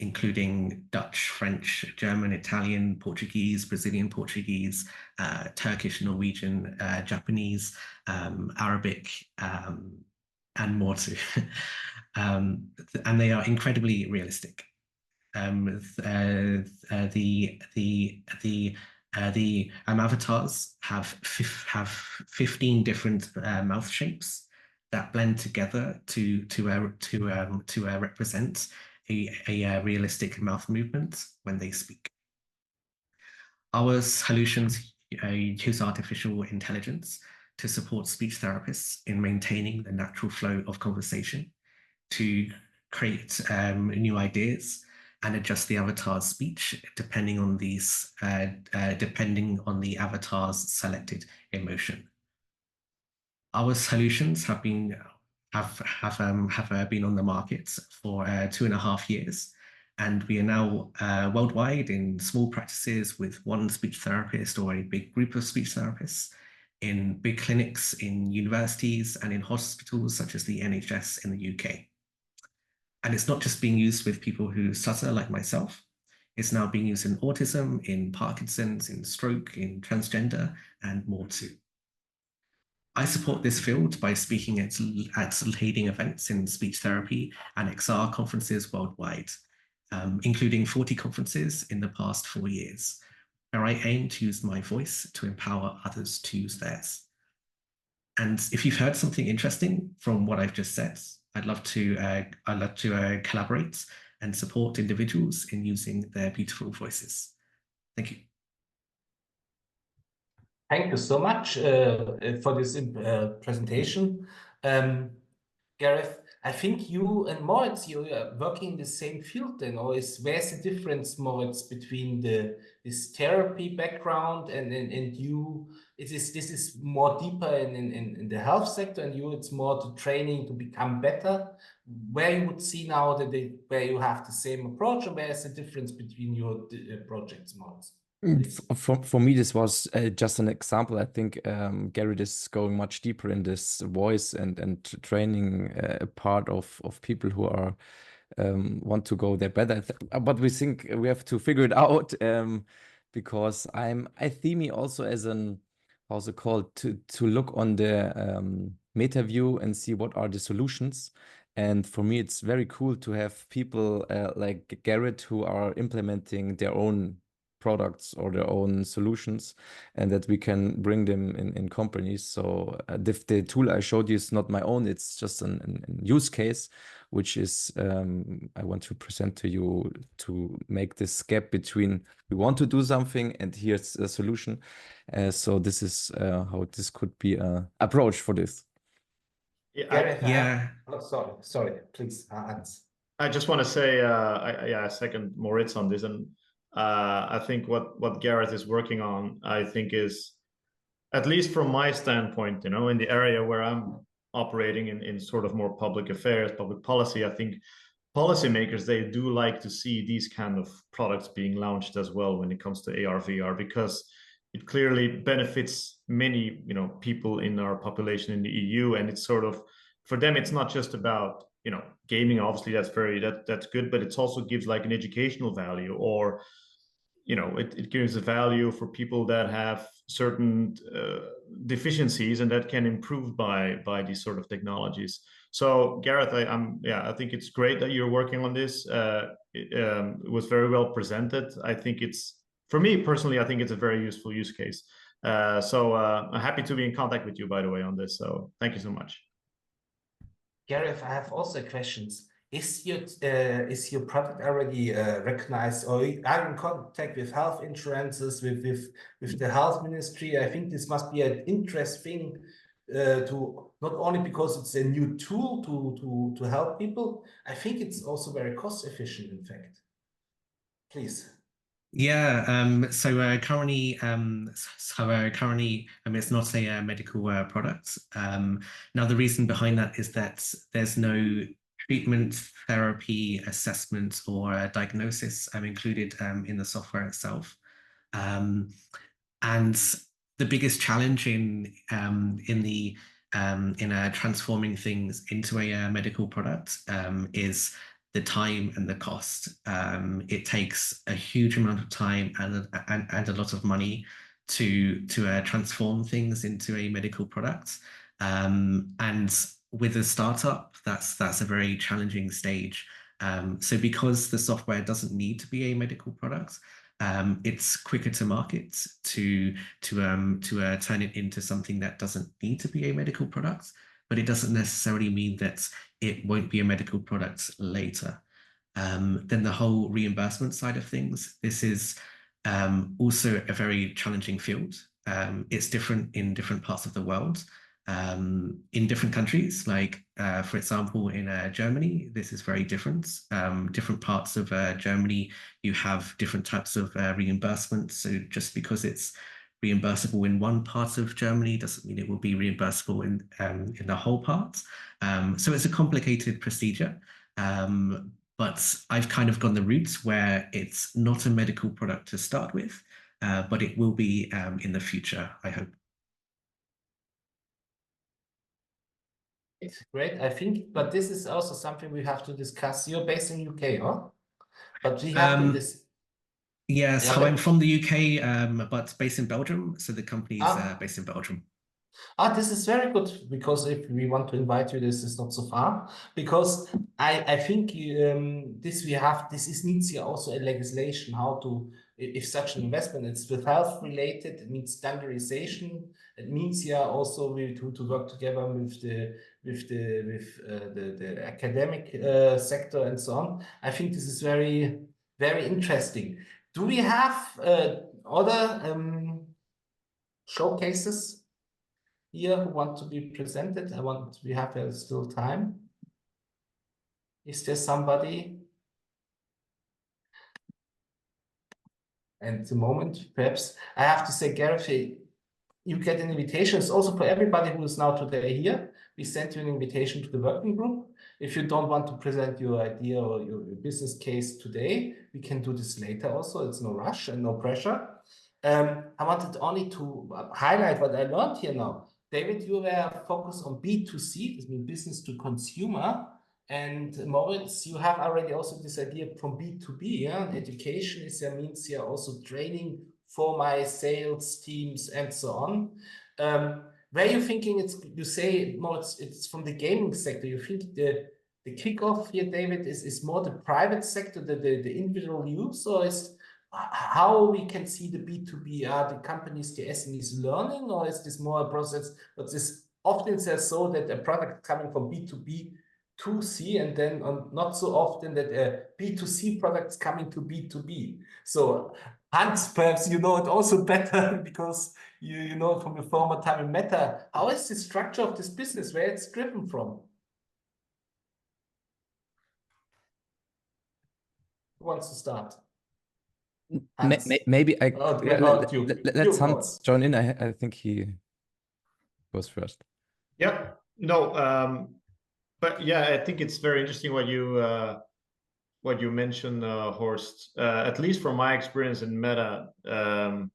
S8: including Dutch, French, German, Italian, Portuguese, Brazilian Portuguese, Turkish, Norwegian, Japanese, Arabic, and more too. And they are incredibly realistic. The avatars have 15 different mouth shapes that blend together to represent a realistic mouth movement when they speak. Our solutions use artificial intelligence to support speech therapists in maintaining the natural flow of conversation, to create new ideas and adjust the avatar's speech depending on the avatar's selected emotion. Our solutions have been on the market for 2.5 years, and we are now worldwide in small practices with one speech therapist or a big group of speech therapists, in big clinics, in universities, and in hospitals such as the NHS in the UK. And it's not just being used with people who stutter like myself. It's now being used in autism, in Parkinson's, in stroke, in transgender, and more too. I support this field by speaking at leading events in speech therapy and XR conferences worldwide, including 40 conferences in the past 4 years, where I aim to use my voice to empower others to use theirs. And if you've heard something interesting from what I've just said, I'd love to collaborate and support individuals in using their beautiful voices. Thank you.
S1: Thank you so much for this presentation. Gareth, I think you and Moritz, you are working in the same field then, or where's the difference, Moritz, between this therapy background and you? This is more deeper in the health sector, and you it's more to training to become better. Where you would see now that where you have the same approach, and where's the difference between your projects, Moritz?
S5: For me, this was just an example. I think Garrett is going much deeper in this voice and training part of people who are want to go there better. But we think we have to figure it out because I see me also as an, how's it called, to look on the meta view and see what are the solutions. And for me, it's very cool to have people like Garrett who are implementing their own products or their own solutions, and that we can bring them in companies. So the tool I showed you is not my own, it's just an use case, which is I want to present to you to make this gap between we want to do something and here's a solution. So this is how this could be an approach for this.
S8: Yeah.
S1: Oh, sorry, please, Hans.
S2: I just want to say, I second Moritz on this, and I think what Gareth is working on, I think is, at least from my standpoint, in the area where I'm operating in sort of more public affairs, public policy, I think policymakers, they do like to see these kind of products being launched as well when it comes to AR, VR, because it clearly benefits many, people in our population in the EU, and it's sort of, for them, it's not just about gaming. Obviously that's good, but it also gives like an educational value, or it gives a value for people that have certain deficiencies and that can improve by these sort of technologies. So Gareth, I think it's great that you're working on this. It was very well presented. I think for me personally, I think it's a very useful use case. So I'm happy to be in contact with you, by the way, on this. So thank you so much.
S1: Gareth, I have also questions. Is your product already recognized, or are you in contact with health insurances, with the health ministry? I think this must be an interesting to not only because it's a new tool to help people. I think it's also very cost efficient, in fact. Please.
S8: Yeah, currently, it's not a medical product. Now, the reason behind that is that there's no treatment, therapy, assessment, or diagnosis included in the software itself. And the biggest challenge in transforming things into a medical product is the time and the cost. It takes a huge amount of time and a lot of money to transform things into a medical product. And with a startup, that's a very challenging stage. So because the software doesn't need to be a medical product, it's quicker to market to turn it into something that doesn't need to be a medical product, but it doesn't necessarily mean that it won't be a medical product later. Then the whole reimbursement side of things, this is also a very challenging field. It's different in different parts of the world. In different countries, like for example, in Germany, this is very different. Different parts of Germany, you have different types of reimbursement. So just because it's reimbursable in one part of Germany doesn't mean it will be reimbursable in the whole part. So it's a complicated procedure. But I've kind of gone the route where it's not a medical product to start with, but it will be in the future, I hope.
S1: It's great, I think, but this is also something we have to discuss. You're based in UK, huh? But we have this.
S8: Yeah, so I'm from the UK, but based in Belgium. So the company is based in Belgium.
S1: This is very good, because if we want to invite you, this is not so far. Because I think this needs here also a legislation how to, if such an investment is with health related, it means standardization. It means here also to work together with the academic sector and so on. I think this is very, very interesting. Do we have other showcases here who want to be presented. We have still time. Is there somebody? And the moment, perhaps I have to say, Gareth, you get an invitation. It's also for everybody who is now today here. We sent you an invitation to the working group. If you don't want to present your idea or your business case today, we can do this later also. It's no rush and no pressure. I wanted only to highlight what I learned here now. David, you were focused on B2C, this means business to consumer. And Moritz, you have already also this idea from B2B, yeah? And education means here also training for my sales teams and so on. Where you thinking you say, Moritz, it's from the gaming sector. You think the kickoff here, David, is more the private sector, the individual use, or is how we can see the B2B, are the companies, the SMEs learning, or is this more a process? But this often says so that a product coming from B2B to C, and then not so often that a B2C products coming to B2B. So Hans, perhaps you know it also better because you know it from your former time in Meta. How is the structure of this business, where it's driven from? Who wants to start? Hans.
S5: Maybe I let's
S1: You,
S5: Hans join in. I think he goes first.
S2: Yeah, no, but yeah, I think it's very interesting what you mentioned, Horst. At least from my experience in Meta, I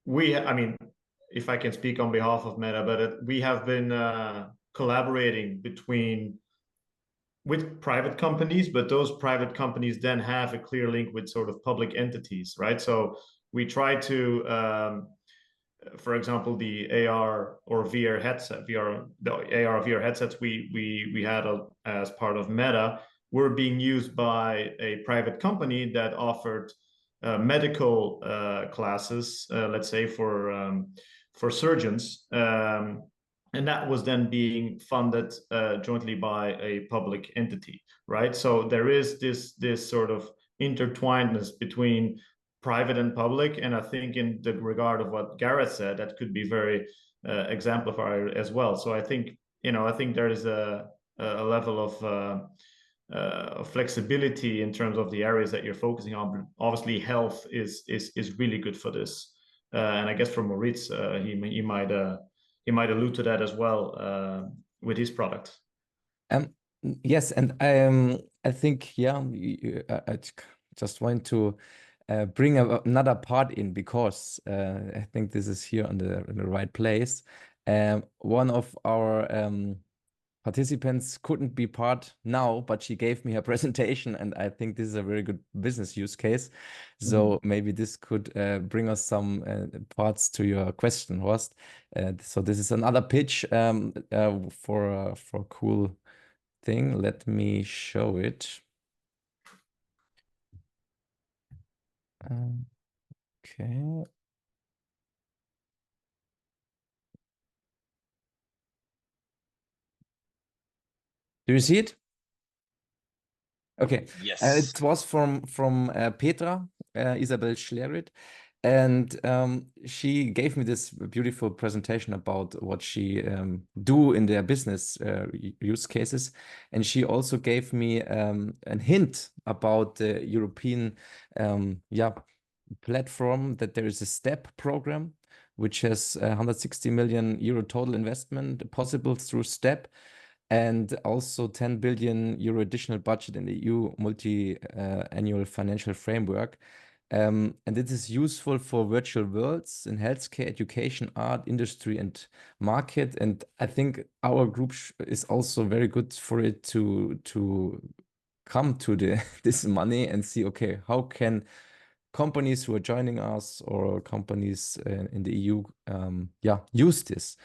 S2: mean, if I can speak on behalf of Meta, but we have been collaborating with private companies, but those private companies then have a clear link with sort of public entities, right? So we try to, for example, the AR or VR headset, the AR VR headsets we had as part of Meta were being used by a private company that offered medical classes, let's say for surgeons, and that was then being funded jointly by a public entity, right? So there is this sort of intertwinedness between private and public, and I think in the regard of what Gareth said, that could be very exemplified as well. So I think there is a level of flexibility in terms of the areas that you're focusing on. Obviously, health is really good for this, and I guess for Moritz, he might allude to that as well with his product.
S5: Yes, and I think I just want to bring another part in, because I think this is here in the right place. One of our participants couldn't be part now, but she gave me her presentation, and I think this is a very good business use case. So maybe this could bring us some parts to your question, Horst. So this is another pitch for a cool thing. Let me show it. Okay. Do you see it? Okay.
S3: Yes.
S5: It was from Petra, Isabel Schlerit, and she gave me this beautiful presentation about what she do in their business use cases, and she also gave me a hint about the European platform, that there is a STEP program which has 160 million euro total investment possible through STEP, and also 10 billion euro additional budget in the EU multi-annual financial framework. And it is useful for virtual worlds in healthcare, education, art, industry, and market. And I think our group is also very good for it to come to this money and see, okay, how can companies who are joining us or companies in the EU use this.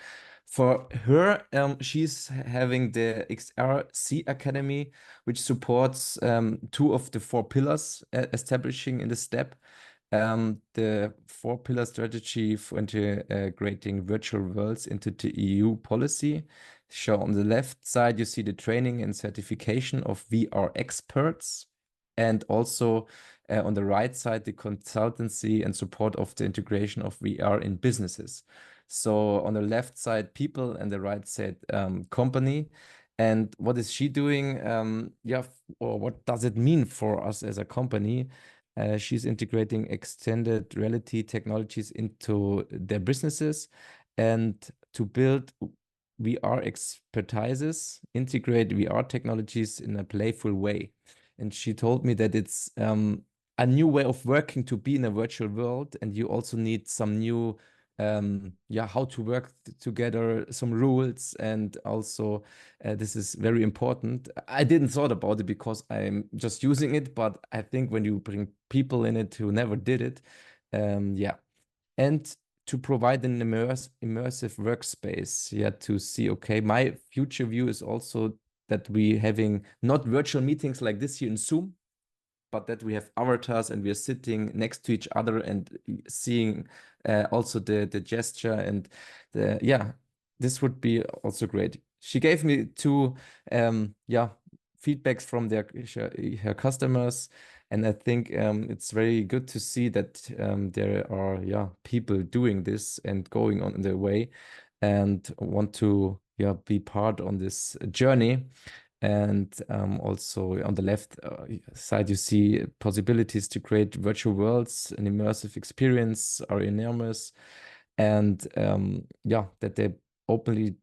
S5: For her, she's having the XRC Academy, which supports 2 of the 4 pillars establishing in the STEP. The 4-pillar strategy for integrating virtual worlds into the EU policy. So on the left side, you see the training and certification of VR experts. and also on the right side, the consultancy and support of the integration of VR in businesses. So on the left side, people, and the right side, company. And what is she doing? Or what does it mean for us as a company? She's integrating extended reality technologies into their businesses and to build VR expertises, integrate VR technologies in a playful way. And she told me that it's a new way of working to be in a virtual world, and you also need some new how to work together, some rules, and also this is very important. I didn't thought about it because I'm just using it, but I think when you bring people in it who never did it, and to provide an immersive workspace, to see, okay, my future view is also that we having not virtual meetings like this here in Zoom, but that we have avatars and we are sitting next to each other and seeing also the gesture, and this would be also great. She gave me two feedbacks from her customers, and I think it's very good to see that there are people doing this and going on in their way and want to be part on this journey. And also on the left side, you see possibilities to create virtual worlds. An immersive experience are enormous, and that they openly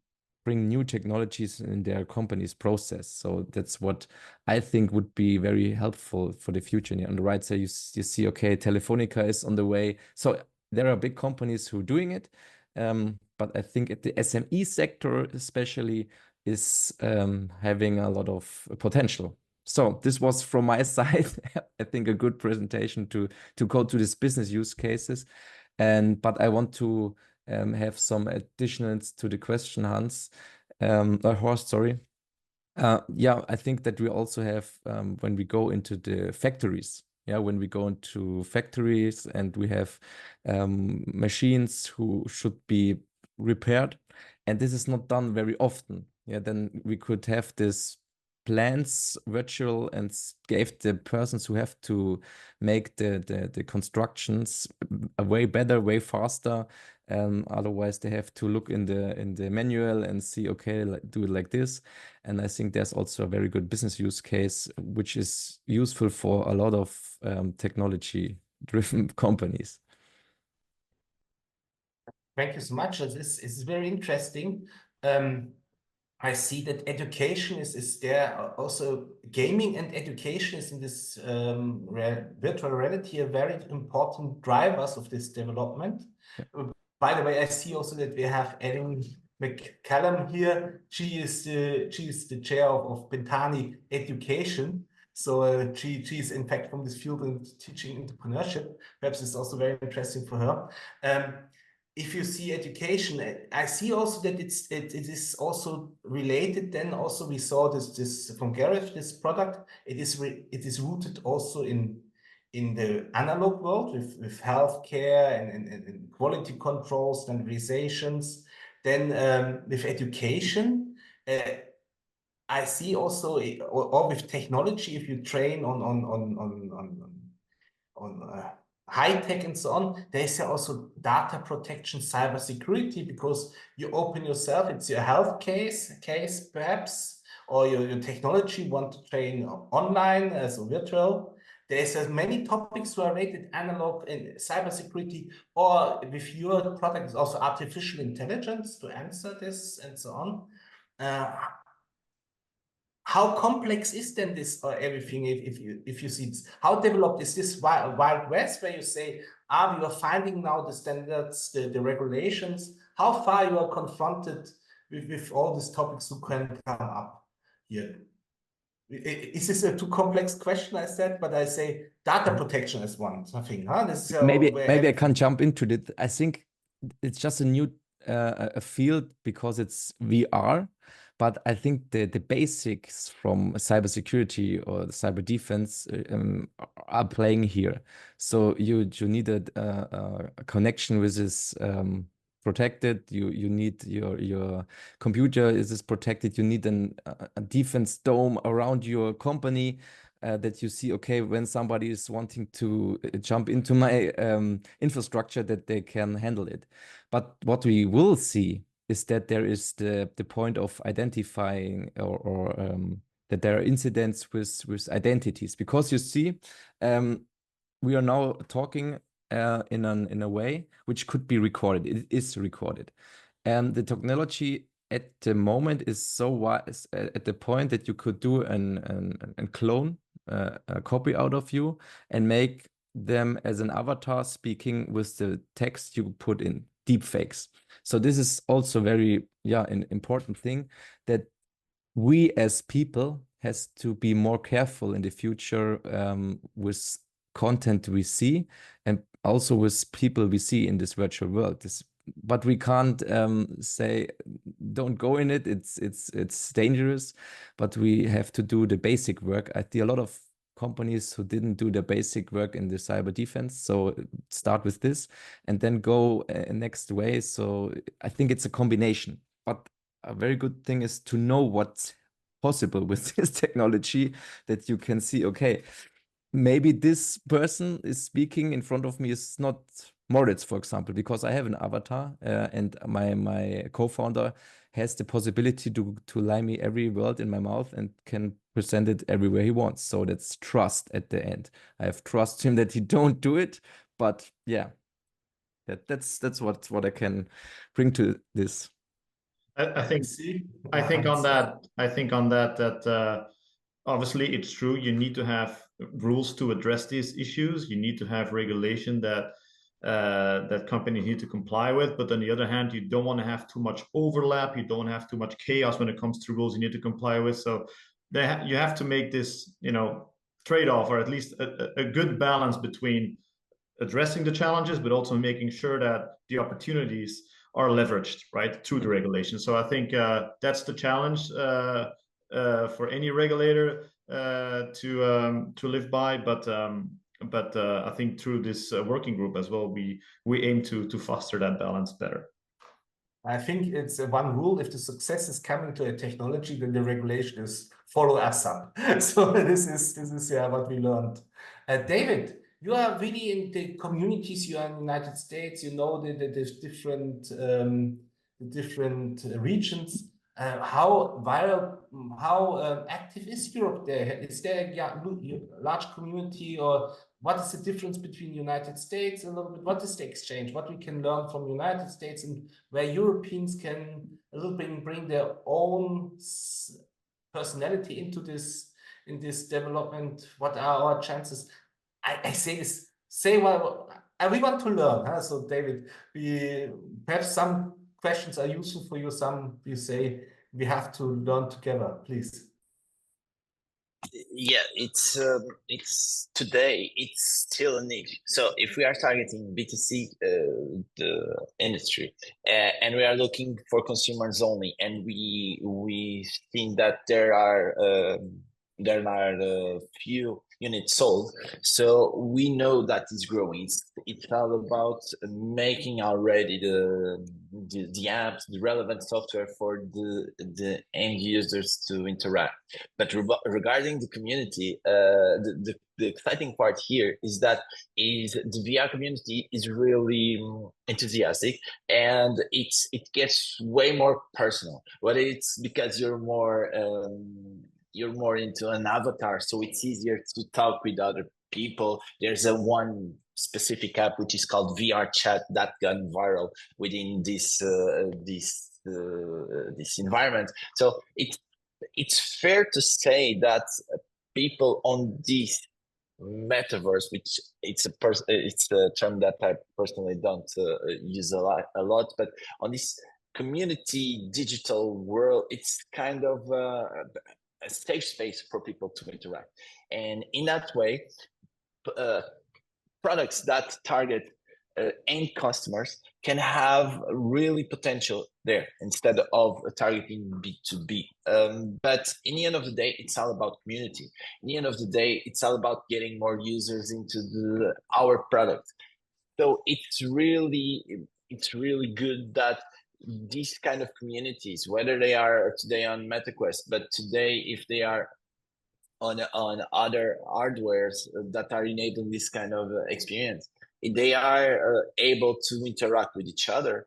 S5: bring new technologies in their company's process. So that's what I think would be very helpful for the future. And on the right side, you see, okay, Telefonica is on the way. So there are big companies who are doing it. But I think at the SME sector, especially, is having a lot of potential. So this was from my side, I think a good presentation to go to this business use cases. But I want to have some additionals to the question, Hans, Horst, sorry. I think that we also have, when we go into the factories, when we go into factories and we have machines who should be repaired, and this is not done very often. Then we could have this plans virtual and gave the persons who have to make the constructions a way better, way faster. Otherwise, they have to look in the manual and see, okay, do it like this. And I think there's also a very good business use case, which is useful for a lot of technology-driven companies.
S1: Thank you so much. This is very interesting. I see that education is there also. Gaming and education is in this virtual reality a very important drivers of this development. By the way, I see also that we have Ellen McCallum here. She is the chair of Bentani Education. So she is in fact from this field and teaching entrepreneurship. Perhaps it's also very interesting for her. If you see education, I see also that it is also related. Then also we saw this from Gareth, this product. It is rooted also in the analog world with healthcare and quality control, standardizations. Then with education, I see also, or with technology, if you train on high tech and so on, there's also data protection, cyber security, because you open yourself, it's your health case perhaps, or your technology want to train online as a virtual. There's as many topics related analog and cyber security, or with your product is also artificial intelligence to answer this and so on. How complex is then this everything? If you see this, how developed is this Wild West, where you say, we are finding now the standards, the regulations? How far you are confronted with all these topics who can come up here? Is this a too complex question? I said, but I say data protection is one something. This is
S5: maybe I can jump into it. I think it's just a new a field because it's VR. But I think the basics from cybersecurity or the cyber defense are playing here. So you need a connection with this protected. You need your computer is protected. You need a defense dome around your company. that you see, okay, when somebody is wanting to jump into my infrastructure, that they can handle it. But what we will see is that there is the point of identifying or that there are incidents with identities, because you see, we are now talking in a way which could be recorded. It is recorded, and the technology at the moment is so wise at the point that you could do a clone, a copy out of you, and make them as an avatar speaking with the text you put in, deep fakes. So this is also very an important thing, that we as people has to be more careful in the future with content we see, and also with people we see in this virtual world. But we can't say don't go in it. It's dangerous, but we have to do the basic work. I see a lot of companies who didn't do the basic work in the cyber defense. So start with this and then go next way. So I think it's a combination. But a very good thing is to know what's possible with this technology, that you can see, okay, maybe this person is speaking in front of me is not Moritz, for example, because I have an avatar and my co-founder has the possibility to lie me every word in my mouth and can present it everywhere he wants. So that's trust at the end. I have trust him that he don't do it, but yeah, that's what I can bring to this.
S2: I think on that obviously it's true. You need to have rules to address these issues. You need to have regulation that that companies need to comply with. But on the other hand, you don't want to have too much overlap. You don't have too much chaos when it comes to rules you need to comply with. So you have to make this, trade-off, or at least a good balance between addressing the challenges, but also making sure that the opportunities are leveraged, right, through the regulation. So I think that's the challenge for any regulator to live by. But I think through this working group as well, we aim to foster that balance better.
S1: I think it's one rule: if the success is coming to a technology, then the regulation is follow us up. So this is what we learned. David, you are really in the communities. You are in the United States. You know the different regions. How viral, how active is Europe there? Is there a large community, or what is the difference between United States a little bit? What is the exchange? What we can learn from United States, and where Europeans can a little bit bring their own personality into this development? What are our chances? I say this. Say what we want to learn. Huh? So David, we perhaps some questions are useful for you. Some you say we have to learn together. Please.
S3: Yeah, it's today it's still a niche. So if we are targeting B2C the industry and we are looking for consumers only, and we think that there are few units sold, so we know that it's growing. It's all about making already the apps, the relevant software for the end users to interact. But regarding the community, the exciting part here is that the VR community is really enthusiastic, and it gets way more personal. Whether it's because you're more into an avatar, so it's easier to talk with other people. There's one specific app which is called VR Chat that got viral within this environment. So it's fair to say that people on this metaverse, which it's a term that I personally don't use a lot, but on this community digital world, it's kind of a safe space for people to interact. And in that way, products that target end customers can have really potential there instead of targeting B2B. But in the end of the day, it's all about community. In the end of the day, it's all about getting more users into our product. So it's really good that these kind of communities, whether they are today on MetaQuest, but today if they are on other hardwares that are enabling this kind of experience. They are able to interact with each other,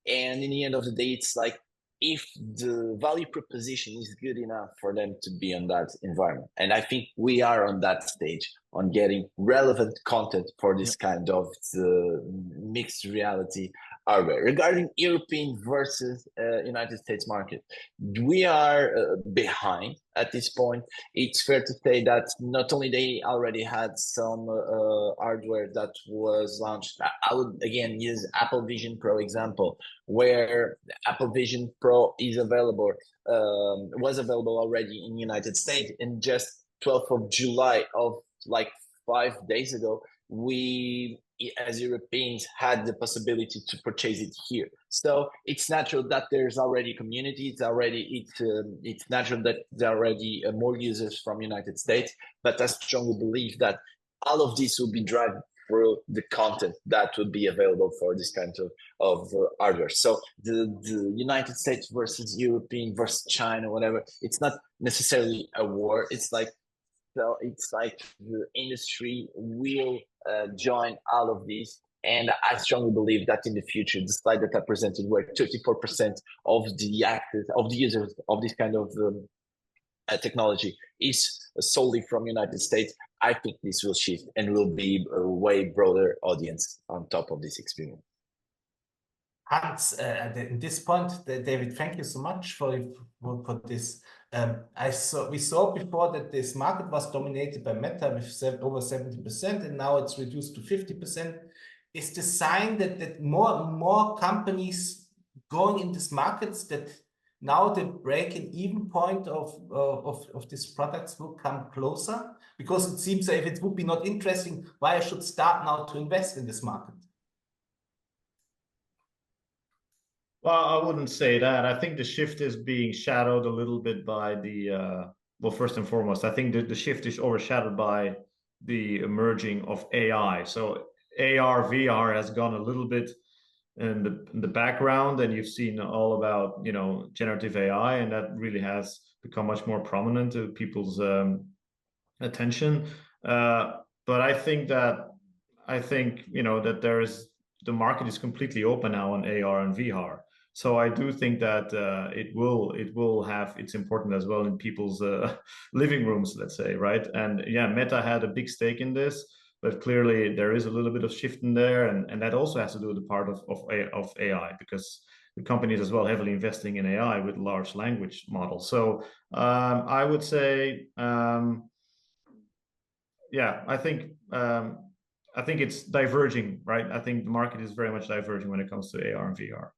S3: and in the end of the day, it's like if the value proposition is good enough for them to be on that environment. And I think we are on that stage on getting relevant content for this kind of mixed reality hardware. Regarding European versus United States market, we are behind at this point. It's fair to say that not only they already had some hardware that was launched. I would again use Apple Vision Pro example, where Apple Vision Pro is available, was available already in the United States, and just 12th of July of like 5 days ago, we as Europeans had the possibility to purchase it here. So it's natural that there's already community. It's natural that there are already more users from United States. But I strongly believe that all of this will be driven through the content that would be available for this kind of hardware. So the United States versus European versus China, whatever, it's not necessarily a war. It's like the industry will join all of these. And I strongly believe that in the future, the slide that I presented, where 34% of the users of this kind of technology is solely from United States, I think this will shift and will be a way broader audience on top of this experience.
S1: Hans, at this point, David, thank you so much for this. We saw before that this market was dominated by Meta with over 70%, and now it's reduced to 50%. Is the sign that more and more companies going in these markets, that now the break-even point of these products will come closer? Because it seems that if it would be not interesting, why I should start now to invest in this market?
S2: Well, I wouldn't say that. I think the shift is being shadowed a little bit by the, well, first and foremost, I think the shift is overshadowed by the emerging of AI. So AR, VR has gone a little bit in the background, and you've seen all about, generative AI, and that really has become much more prominent to people's attention. But I think that the market is completely open now on AR and VR. So I do think that it will have its importance as well in people's living rooms, let's say, right? And yeah, Meta had a big stake in this, but clearly there is a little bit of shift in there, and that also has to do with the part of AI, because the company is as well heavily investing in AI with large language models. So I would say, yeah, I think it's diverging, right? I think the market is very much diverging when it comes to AR and VR.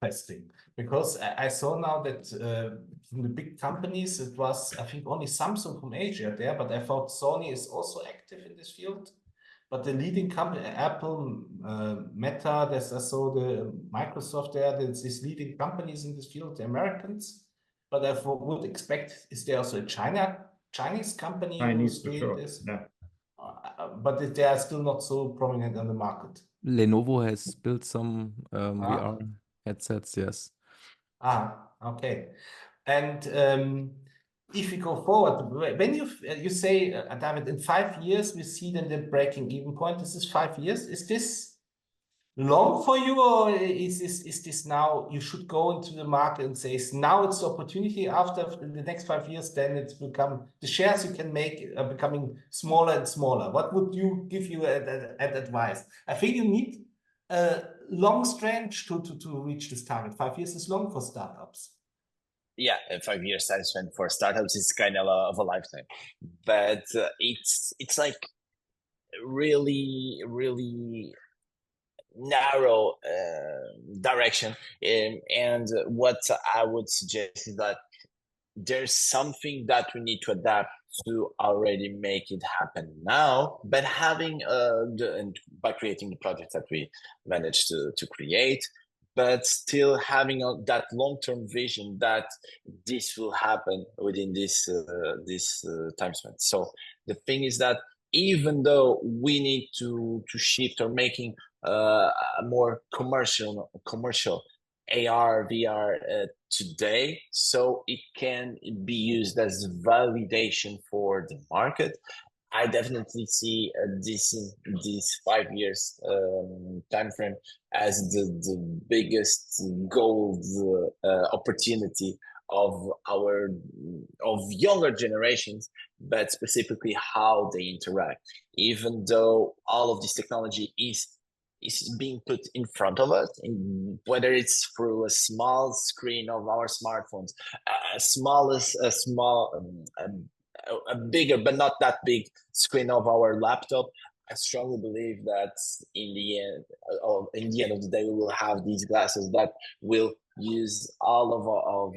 S1: Interesting, because I saw now that from the big companies, it was, I think, only Samsung from Asia there, but I thought Sony is also active in this field. But the leading company, Apple, Meta, I saw the Microsoft there, there's these leading companies in this field, the Americans. But I would expect, is there also a Chinese company who's doing this?
S2: Yeah.
S1: But they are still not so prominent on the market.
S5: Lenovo has built some VR headsets, yes.
S1: Okay. And if we go forward, when you say, David, in 5 years we see then the breaking even point. This is 5 years. Is this long for you, or is this now you should go into the market and say now it's the opportunity? After the next 5 years, then it's become the shares you can make are becoming smaller and smaller. What would you give you advice? I think you need a long stretch to reach this target. 5 years is long for startups.
S3: Yeah, 5 years time spent for startups is kind of a lifetime, but it's like really narrow direction, and what I would suggest is that there's something that we need to adapt to already make it happen now, but having by creating the projects that we managed to create, but still having that long-term vision that this will happen within this time span. So the thing is that even though we need to shift or making a more commercial AR, VR today, so it can be used as validation for the market. I definitely see this 5 years time frame as the biggest gold opportunity of younger generations, but specifically how they interact. Even though all of this technology is being put in front of us, whether it's through a small screen of our smartphones, a bigger but not that big screen of our laptop. I strongly believe that in the end of the day, we will have these glasses that will use all of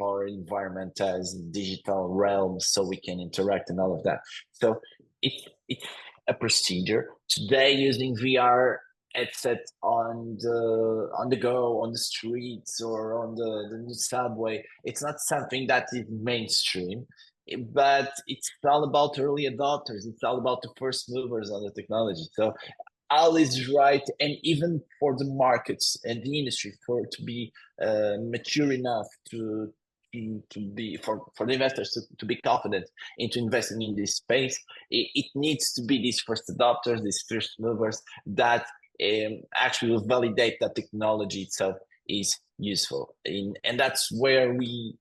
S3: our environment as digital realms, so we can interact and all of that. So it's a procedure today using VR headset on the go, on the streets, or on the subway. It's not something that is mainstream, but it's all about early adopters. It's all about the first movers on the technology. So all is right, and even for the markets and the industry to be mature enough to be for the investors to be confident into investing in this space, it needs to be these first adopters, these first movers that actually will validate that technology itself is useful, and that's where we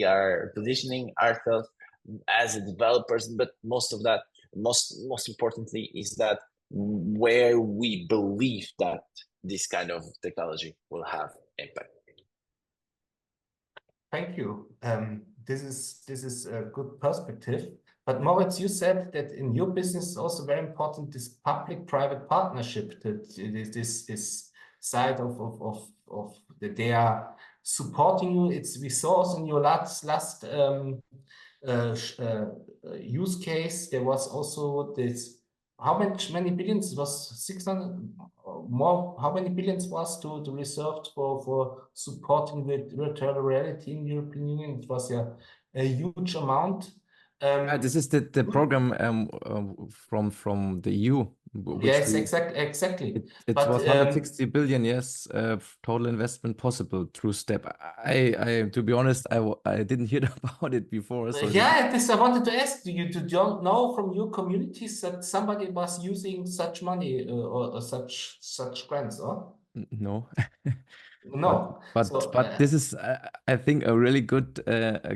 S3: are positioning ourselves as developers. But most importantly is that where we believe that this kind of technology will have impact.
S1: Thank you. This is a good perspective. But Moritz, you said that in your business is also very important this public-private partnership, that this side of that they are supporting you. We saw also in your last use case, there was also this. How many billions? It was 600 more. How many billions was to reserved for supporting with virtual reality in the European Union? It was a huge amount.
S5: This is the program from the EU.
S1: Yes, exactly.
S5: It
S1: But,
S5: was 160 billion, yes, total investment possible through STEP. I to be honest, I didn't hear about it before. So
S1: yeah, I wanted to ask you. Do you know from your communities that somebody was using such money or such grants, or?
S5: No.
S1: No.
S5: But this is, I think, a really good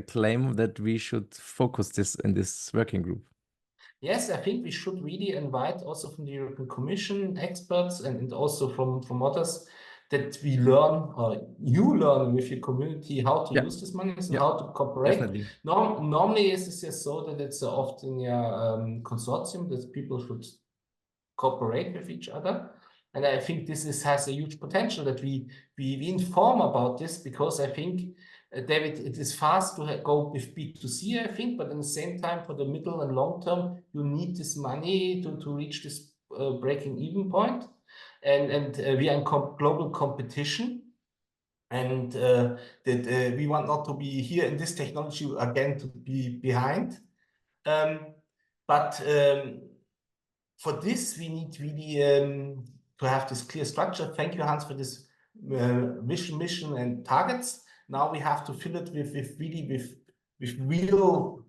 S5: claim that we should focus this in this working group.
S1: Yes, I think we should really invite also from the European Commission experts and also from others, that we learn, or you learn with your community how to use this money and how to cooperate.
S5: Definitely.
S1: Normally, it's just so that it's often consortium that people should cooperate with each other. And I think this has a huge potential that we inform about this, because I think, David, it is fast to go with B2C, I think, but at the same time, for the middle and long term, you need this money to reach this breaking even point. And we are in global competition. And that we want not to be here in this technology again to be behind. But for this, we need really to have this clear structure. Thank you, Hans, for this vision, mission, and targets. Now we have to fill it with real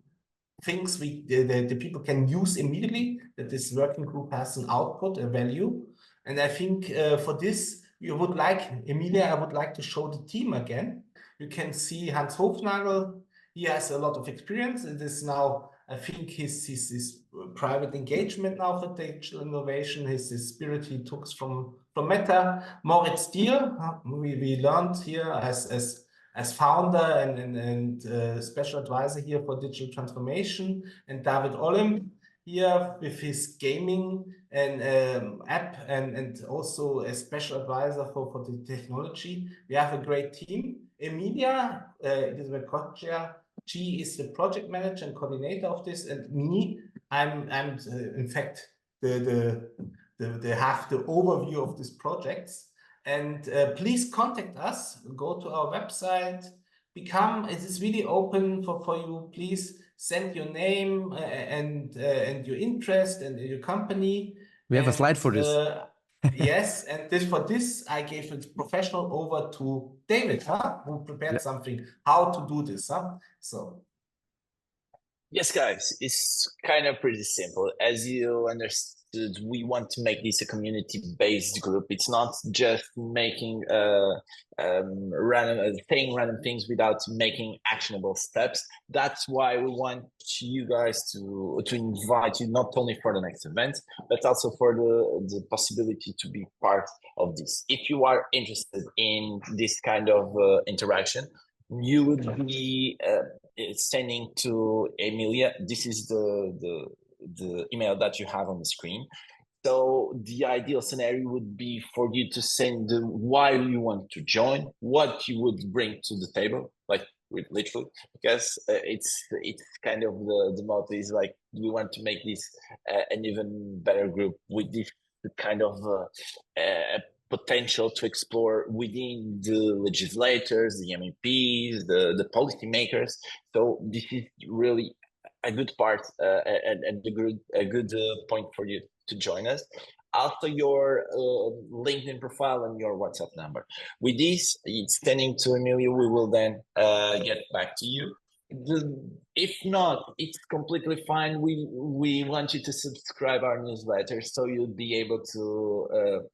S1: things the people can use immediately, that this working group has an output, a value. And I think for this, you would like, Emilia, I would like to show the team again. You can see Hans Hofnagel. He has a lot of experience. It is now, I think, his private engagement now for digital innovation, his spirit he took from Meta. Moritz Dier, we learned here as founder and special advisor here for digital transformation, and David Olymp here with his gaming and app and also a special advisor for the technology. We have a great team. Emilia, Elizabeth Kotcher, she is the project manager and coordinator of this, and me, I'm in fact the have the overview of these projects. And please contact us. Go to our website. It is really open for you. Please send your name and your interest and your company.
S5: We have a slide for this.
S1: Yes, and for this, I gave it professional over to David, who prepared
S5: Yeah.
S1: something, how to do this, So.
S3: Yes, guys, it's kind of pretty simple. As you understood, we want to make this a community-based group. It's not just making saying random things without making actionable steps. That's why we want you guys to invite you not only for the next event, but also for the possibility to be part of this. If you are interested in this kind of interaction, you would be sending to Emilia. This is the email that you have on the screen. So the ideal scenario would be for you to send why you want to join, what you would bring to the table, like literally, because it's kind of the motto is like we want to make this an even better group with this kind of potential to explore within the legislators, the MEPs, the policymakers. So this is really a good part and a good point for you to join us. Also, your LinkedIn profile and your WhatsApp number. With this, it's sending to Emilio. We will then get back to you. If not, it's completely fine. We want you to subscribe our newsletter so you'll be able to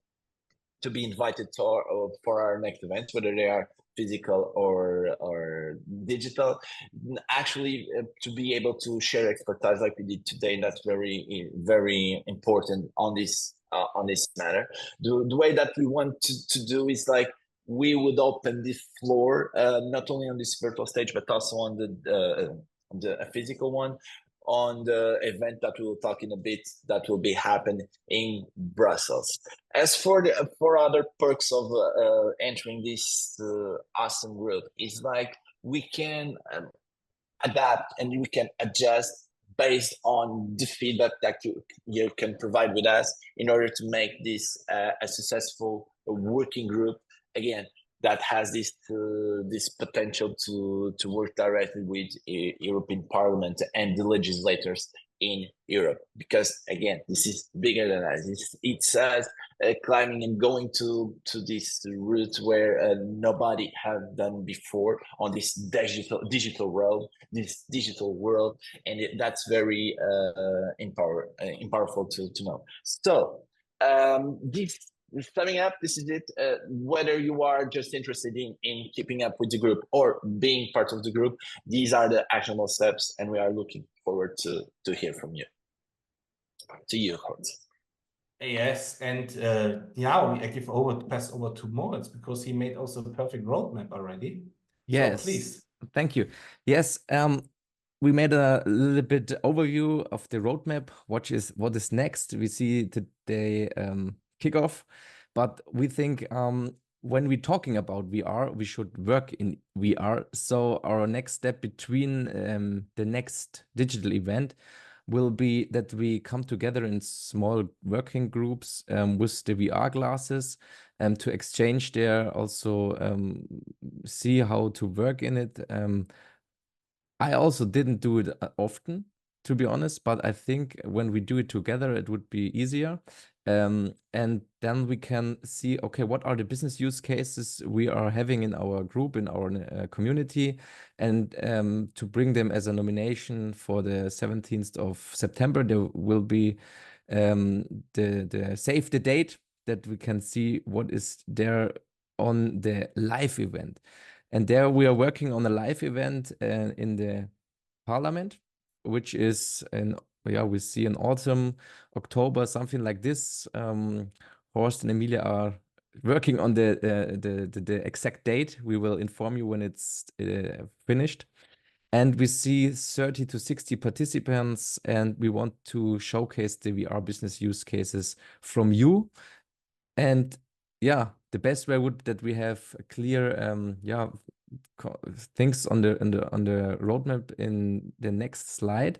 S3: be invited to for our next events, whether they are physical or digital. Actually, to be able to share expertise like we did today, that's very important on this matter. The way that we want to do is like we would open this floor not only on this virtual stage but also on the physical one on the event that we will talk in a bit that will be happening in Brussels. As for other perks of entering this awesome group, it's like we can adapt and we can adjust based on the feedback that you can provide with us in order to make this a successful working group. Again, that has this potential to work directly with European Parliament and the legislators in Europe, because again, this is bigger than us. It's us climbing and going to this route where nobody had done before on this digital world, and that's very powerful to know. So this. Summing up, this is it. Whether you are just interested in keeping up with the group or being part of the group, these are the actionable steps, and we are looking forward to hear from you. To you, Horst.
S1: Yes, and I pass over to Moritz because he made also a perfect roadmap already.
S5: Yes,
S1: so please.
S5: Thank you. Yes, we made a little bit overview of the roadmap. What is next? We see today kickoff, but we think when we're talking about VR, we should work in VR. So our next step between the next digital event will be that we come together in small working groups with the VR glasses to exchange there, also see how to work in it. I also didn't do it often, to be honest, but I think when we do it together, it would be easier. And then we can see, okay, what are the business use cases we are having in our group, in our community, and to bring them as a nomination for the 17th of September. There will be the save the date that we can see what is there on the live event. And there we are working on a live event in the parliament, which is we see in autumn, October, something like this. Horst and Emilia are working on the exact date. We will inform you when it's finished. And we see 30 to 60 participants, and we want to showcase the VR business use cases from you. And yeah, the best way would that we have a clear things on the roadmap in the next slide,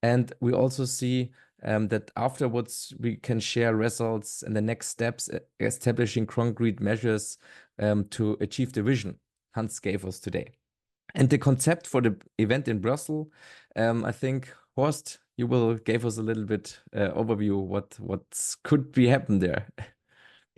S5: and we also see that afterwards we can share results and the next steps, establishing concrete measures to achieve the vision Hans gave us today. And the concept for the event in Brussels, I think Horst, you will give us a little bit overview what could be happen there.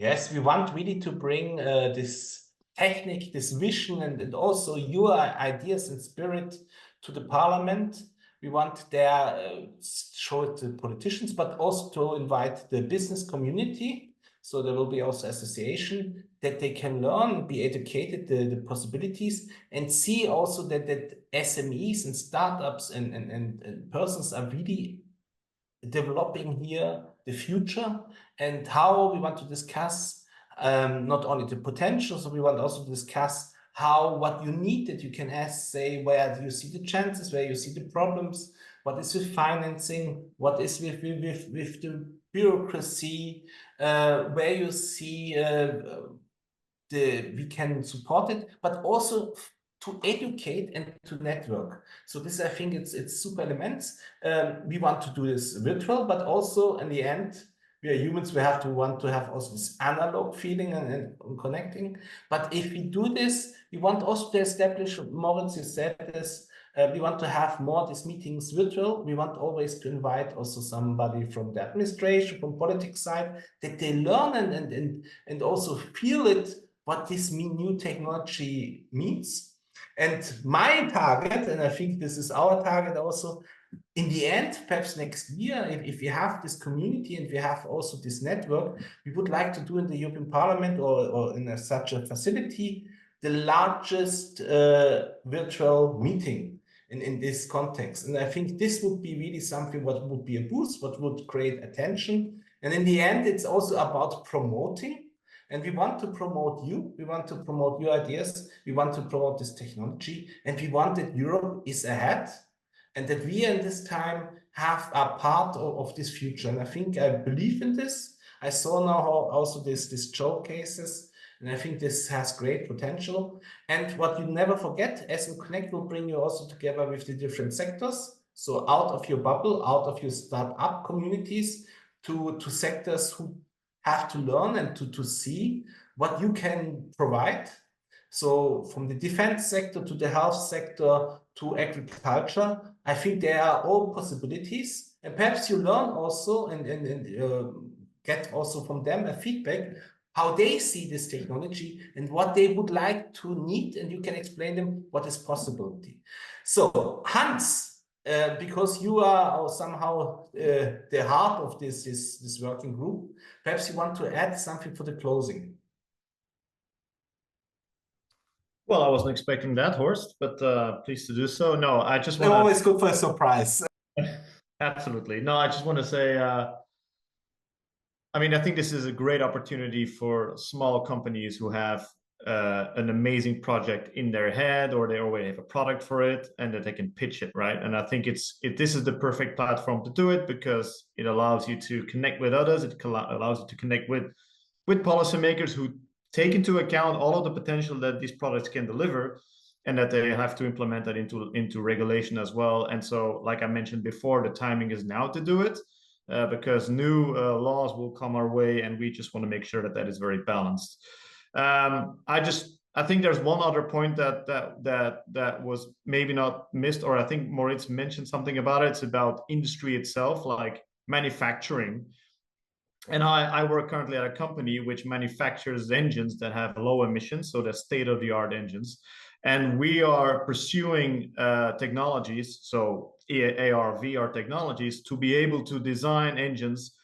S1: Yes, we want really to bring this technique, this vision, and also your ideas and spirit to the parliament. We want there show it to politicians, but also to invite the business community. So there will be also association that they can learn, be educated, the possibilities, and see also that SMEs and startups and persons are really developing here the future and how we want to discuss not only the potential, so we want also to discuss what you need that you can ask, say, where do you see the chances, where you see the problems, what is with financing, what is with the bureaucracy, where you see we can support it, but also to educate and to network. So this, I think it's super elements. We want to do this virtual, but also in the end, we are humans, we want to have also this analog feeling and connecting. But if we do this, we want also to establish, Moritz, you said this, we want to have more these meetings virtual. We want always to invite also somebody from the administration, from politics side, that they learn and also feel it, what this new technology means. And my target, and I think this is our target also, in the end, perhaps next year, if we have this community and we have also this network, we would like to do in the European Parliament or in such a facility, the largest virtual meeting in this context. And I think this would be really something what would be a boost, what would create attention. And in the end, it's also about promoting. And we want to promote you. We want to promote your ideas. We want to promote this technology. And we want that Europe is ahead and that we in this time have a part of this future. And I think I believe in this. I saw now also this showcases, and I think this has great potential. And what you never forget, SME Connect will bring you also together with the different sectors. So out of your bubble, out of your startup communities to sectors who have to learn and to see what you can provide. So from the defense sector to the health sector to agriculture, I think there are all possibilities. And perhaps you learn also and get also from them a feedback how they see this technology and what they would like to need, and you can explain them what is possibility. So Hans, because you are somehow the heart of this working group, perhaps you want to add something for the closing.
S2: Well, I wasn't expecting that, Horst, but pleased to do so. No, I just want to...
S1: Always good for a surprise.
S2: Absolutely. No, I just want to say, I mean, I think this is a great opportunity for small companies who have an amazing project in their head, or they already have a product for it, and that they can pitch it, right? And I think this is the perfect platform to do it, because it allows you to connect with others. It allows you to connect with policymakers who take into account all of the potential that these products can deliver, and that they have to implement that into regulation as well. And so, like I mentioned before, the timing is now to do it, because new laws will come our way, and we just want to make sure that is very balanced. I think there's one other point that was maybe not missed, or I think Moritz mentioned something about it. It's about industry itself, like manufacturing. And I work currently at a company which manufactures engines that have low emissions, so they're state-of-the-art engines. And we are pursuing technologies, so AR, VR technologies, to be able to design engines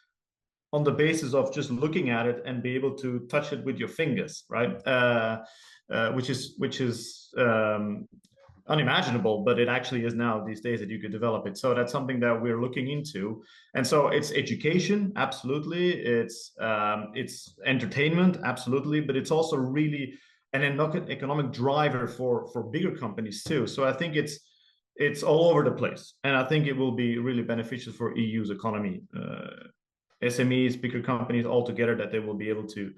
S2: on the basis of just looking at it and be able to touch it with your fingers, right? Which is unimaginable, but it actually is now these days that you could develop it. So that's something that we're looking into. And so it's education, absolutely. It's entertainment, absolutely. But it's also really an economic driver for bigger companies too. So I think it's all over the place, and I think it will be really beneficial for EU's economy, SMEs, bigger companies all together, that they will be able to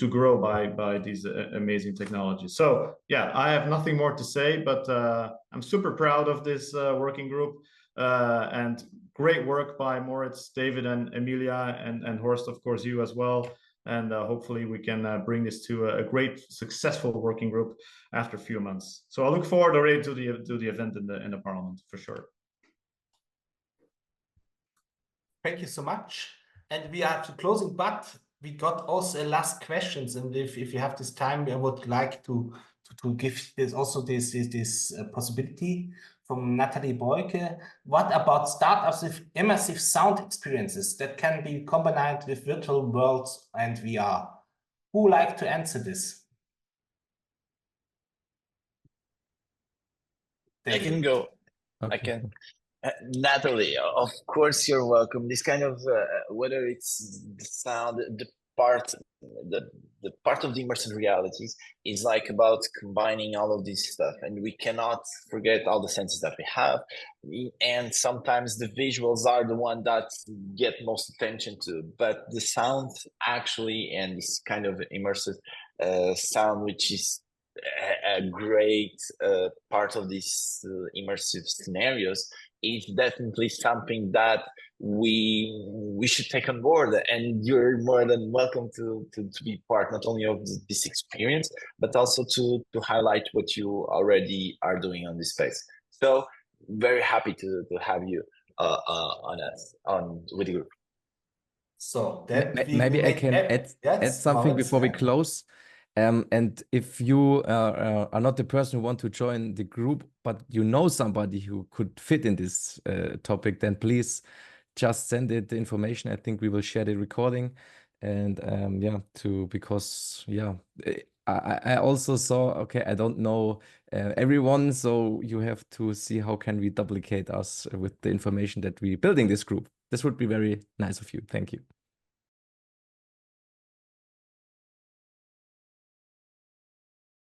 S2: grow by these amazing technologies. So yeah, I have nothing more to say, but I'm super proud of this working group, and great work by Moritz, David, and Emilia, and Horst, of course, you as well. And hopefully we can bring this to a great, successful working group after a few months. So I look forward already to the event in the Parliament, for sure.
S1: Thank you so much. And we are to closing, but we got also last questions, and if you have this time, I would like to give this also this possibility from Natalie Boyke. What about startups with immersive sound experiences that can be combined with virtual worlds and VR? Who like to answer this?
S3: I can go. I
S5: Okay.
S3: can. Natalie, of course you're welcome. This kind of whether it's the sound, part, the part of the immersive realities is like about combining all of this stuff, and we cannot forget all the senses that we have. And sometimes the visuals are the one that get most attention to, but the sound actually, and this kind of immersive sound, which is a great part of these immersive scenarios, is definitely something that we should take on board, and you're more than welcome to be part not only of this experience but also to highlight what you already are doing on this space. So very happy to have you on with the group.
S1: So that
S5: Maybe I can add something before we close. And if you are not the person who want to join the group, but you know somebody who could fit in this topic, then please just send it the information. I think we will share the recording. And because I also saw, okay, I don't know everyone, so you have to see how can we duplicate us with the information that we're building this group. This would be very nice of you. Thank you.